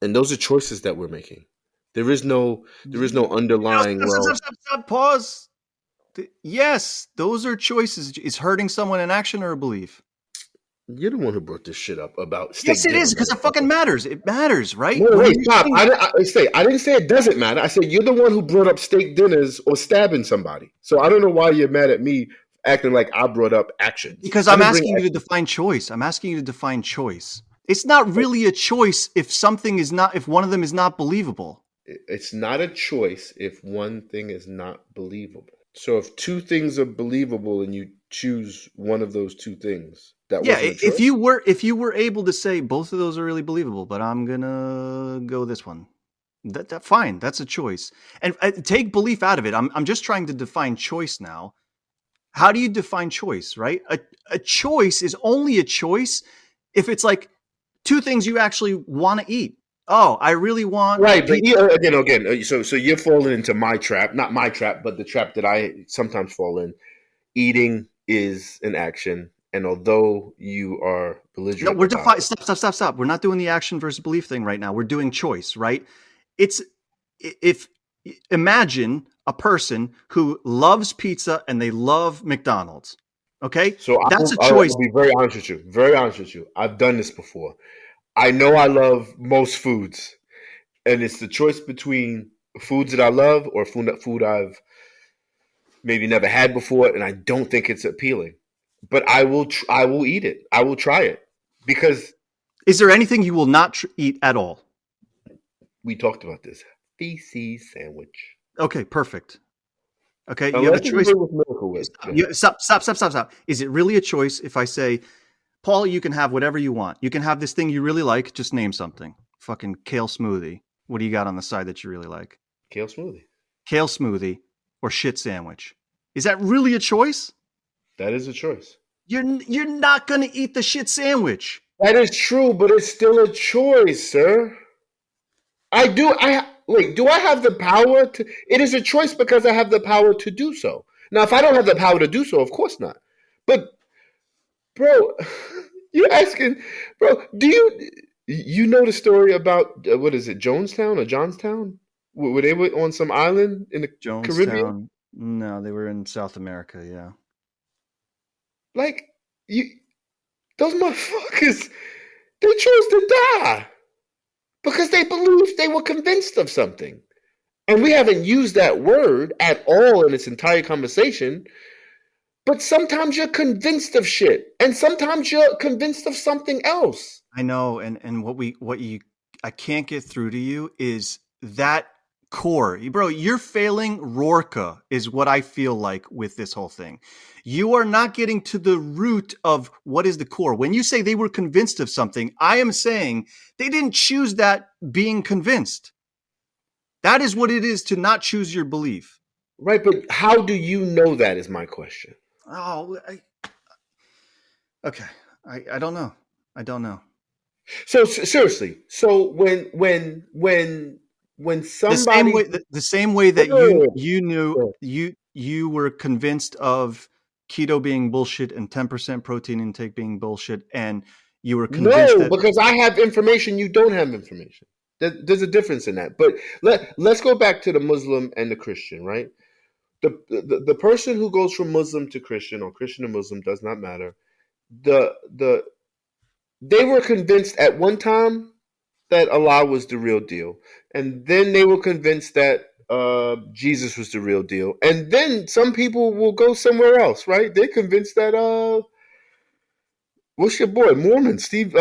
Speaker 1: And those are choices that we're making. There is no underlying, well,
Speaker 2: Stop, pause. Yes, those are choices. Is hurting someone an action or a belief?
Speaker 1: you're the one who brought this shit up about
Speaker 2: Yes,
Speaker 1: steak
Speaker 2: it
Speaker 1: dinner.
Speaker 2: is, because it fucking matters. It matters, right?
Speaker 1: No,
Speaker 2: When
Speaker 1: wait,
Speaker 2: you're
Speaker 1: stop.
Speaker 2: saying,
Speaker 1: I didn't say it doesn't matter. I said you're the one who brought up steak dinners or stabbing somebody. So I don't know why you're mad at me acting like I brought up actions.
Speaker 2: because
Speaker 1: I
Speaker 2: I'm
Speaker 1: didn't bring
Speaker 2: asking you to
Speaker 1: actions.
Speaker 2: define choice. I'm asking you to define choice. It's not really a choice if one of them is not believable.
Speaker 1: It's not a choice if one thing is not believable. So if two things are believable and you choose one of those two things, that
Speaker 2: Yeah,
Speaker 1: wasn't a choice.
Speaker 2: if you were able to say both of those are really believable, but I'm gonna go this one. That fine, that's a choice. And take belief out of it. I'm just trying to define choice now. How do you define choice, right? A choice is only a choice if it's like two things you actually want to eat. Oh, I really want
Speaker 1: Right, but
Speaker 2: pizza.
Speaker 1: again, so you're falling into my trap, not my trap, but the trap that I sometimes fall in. Eating is an action, and although you are
Speaker 2: No,
Speaker 1: belligerent
Speaker 2: we're
Speaker 1: about
Speaker 2: defining. Stop. We're not doing the action versus belief thing right now. We're doing choice, right? It's if imagine a person who loves pizza and they love McDonald's. Okay,
Speaker 1: so
Speaker 2: that's a
Speaker 1: I
Speaker 2: choice.
Speaker 1: will be very honest with you. Very honest with you. I've done this before. I know I love most foods, and it's the choice between foods that I love or food I've maybe never had before, and I don't think it's appealing. But I will eat it. I will try it because
Speaker 2: Is there anything you will not eat at all?
Speaker 1: we talked about this feces sandwich.
Speaker 2: Okay, perfect. Okay, you have a
Speaker 1: Unless it's
Speaker 2: choice.
Speaker 1: made with Miracle Whip. Go ahead.
Speaker 2: Stop. Is it really a choice if I say, Paul, you can have whatever you want. You can have this thing you really like. Just name something. Fucking kale smoothie. What do you got on the side that you really like?
Speaker 1: Kale smoothie.
Speaker 2: Kale smoothie or shit sandwich. Is that really a choice?
Speaker 1: That is a choice.
Speaker 2: You're not gonna eat the shit sandwich.
Speaker 1: That is true, but it's still a choice, sir. I do. I wait. Do I have the power to? It is a choice because I have the power to do so. Now, if I don't have the power to do so, of course not. But, bro, you're asking, bro. You know the story about what is it, Jonestown or Johnstown, where they were on some island in the Caribbean?
Speaker 2: Jonestown. No, they were in South America. Yeah.
Speaker 1: Like you, those motherfuckers, they chose to die because they believed they were convinced of something. And we haven't used that word at all in this entire conversation. But sometimes you're convinced of shit, and sometimes you're convinced of something else.
Speaker 2: I know, and what you I can't get through to you is that core, bro. You're failing Rorca, is what I feel like with this whole thing. You are not getting to the root of what is the core. When you say they were convinced of something, I am saying they didn't choose that being convinced. That is what it is to not choose your belief.
Speaker 1: Right, but how do you know that is my question.
Speaker 2: Oh, okay. I don't know. I don't know.
Speaker 1: So seriously, so when somebody
Speaker 2: The same way that you knew
Speaker 1: no,
Speaker 2: you were convinced of keto being bullshit and 10% protein intake being bullshit, and you were convinced that
Speaker 1: because I have information you don't have information. There's a difference in that. But let's go back to the Muslim and the Christian, right? The person who goes from Muslim to Christian or Christian to Muslim does not matter. The They were convinced at one time that Allah was the real deal, and then they were convinced that Jesus was the real deal, and then some people will go somewhere else, right? They're convinced that what's your boy Mormon Steve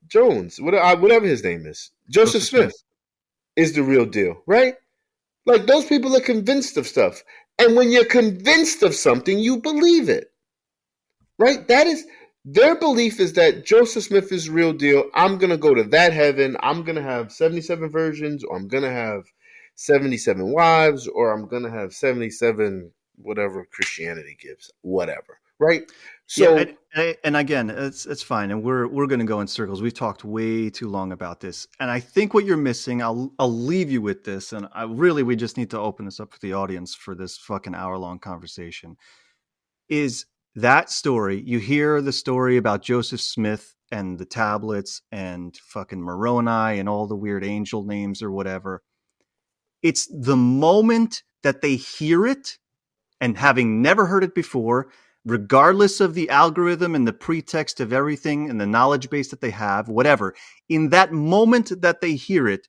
Speaker 1: Jones, whatever his name is, Joseph
Speaker 2: Joseph Smith.
Speaker 1: Smith is the real deal, right? Like those people are convinced of stuff. And when you're convinced of something, you believe it. Right? That is their belief, is that Joseph Smith is real deal. I'm going to go to that heaven. I'm going to have 77 virgins, or I'm going to have 77 wives, or I'm going to have 77 whatever Christianity gives, whatever. Right?
Speaker 2: Yeah,
Speaker 1: So
Speaker 2: and again, it's fine, and we're going to go in circles. We've talked way too long about this, and I think what you're missing, I'll leave you with this, and we just need to open this up for the audience for this fucking hour-long conversation. Is that story? You hear the story about Joseph Smith and the tablets and fucking Moroni and all the weird angel names or whatever. It's the moment that they hear it, and having never heard it before, regardless of the algorithm and the pretext of everything and the knowledge base that they have, whatever, in that moment that they hear it,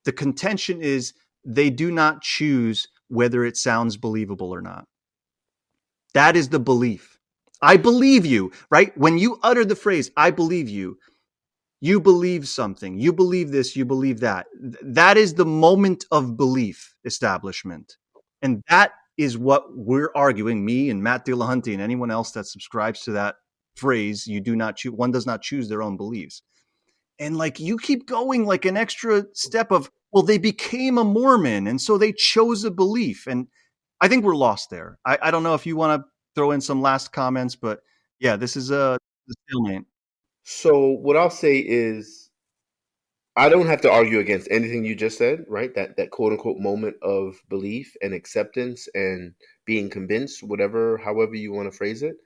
Speaker 2: the contention is they do not choose whether it sounds believable or not. That is the belief. I believe you, right? When you utter the phrase, I believe you believe something, you believe this, you believe that. That is the moment of belief establishment. And that is what we're arguing, me and Matt Dillahunty and anyone else that subscribes to that phrase, you do not choose, one does not choose their own beliefs. And like you keep going like an extra step of, well, they became a Mormon and so they chose a belief. And I think we're lost there. I don't know if you want to throw in some last comments, but yeah, this is a stalemate.
Speaker 1: so what I'll say is, I don't have to argue against anything you just said, right? That quote unquote moment of belief and acceptance and being convinced, whatever, however you want to phrase it.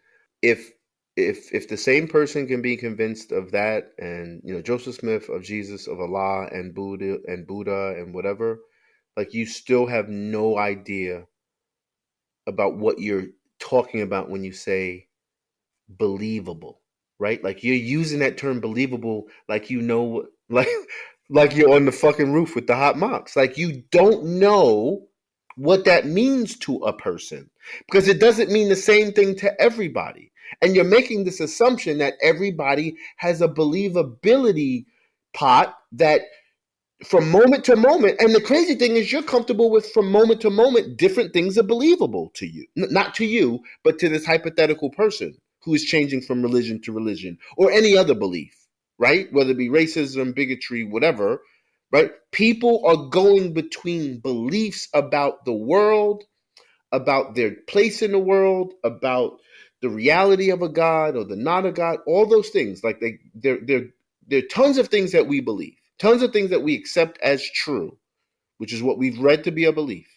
Speaker 1: If if the same person can be convinced of that, and Joseph Smith of Jesus, of Allah and Buddha and whatever, like, you still have no idea about what you're talking about when you say believable, right? Like, you're using that term believable like like like you're on the fucking roof with the hot mops. Like, you don't know what that means to a person, because it doesn't mean the same thing to everybody. And you're making this assumption that everybody has a believability pot that from moment to moment. And the crazy thing is, you're comfortable with, from moment to moment, different things are believable to you. Not to you, but to this hypothetical person who is changing from religion to religion, or any other belief, right? Whether it be racism, bigotry, whatever, right? People are going between beliefs about the world, about their place in the world, about the reality of a God or the not a God, all those things. Like, there are tons of things that we believe, tons of things that we accept as true, which is what we've read to be a belief.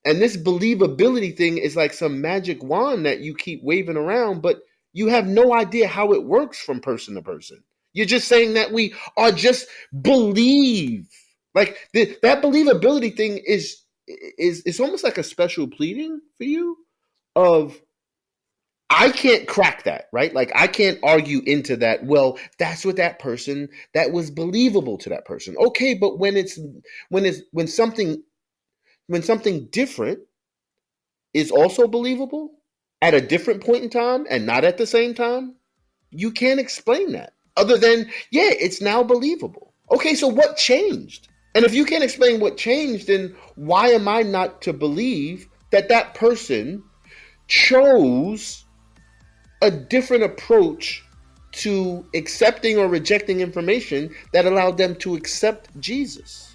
Speaker 1: And this believability thing is like some magic wand that you keep waving around, but you have no idea how it works from person to person. You're just saying that we are just believe. Like, that believability thing is it's almost like a special pleading for you of, I can't crack that, right? Like, I can't argue into that. Well, that's what that was believable to that person. Okay, but when something different is also believable at a different point in time and not at the same time, you can't explain that other than, yeah, it's now believable. Okay, so what changed? And if you can't explain what changed, then why am I not to believe that that person chose a different approach to accepting or rejecting information that allowed them to accept Jesus?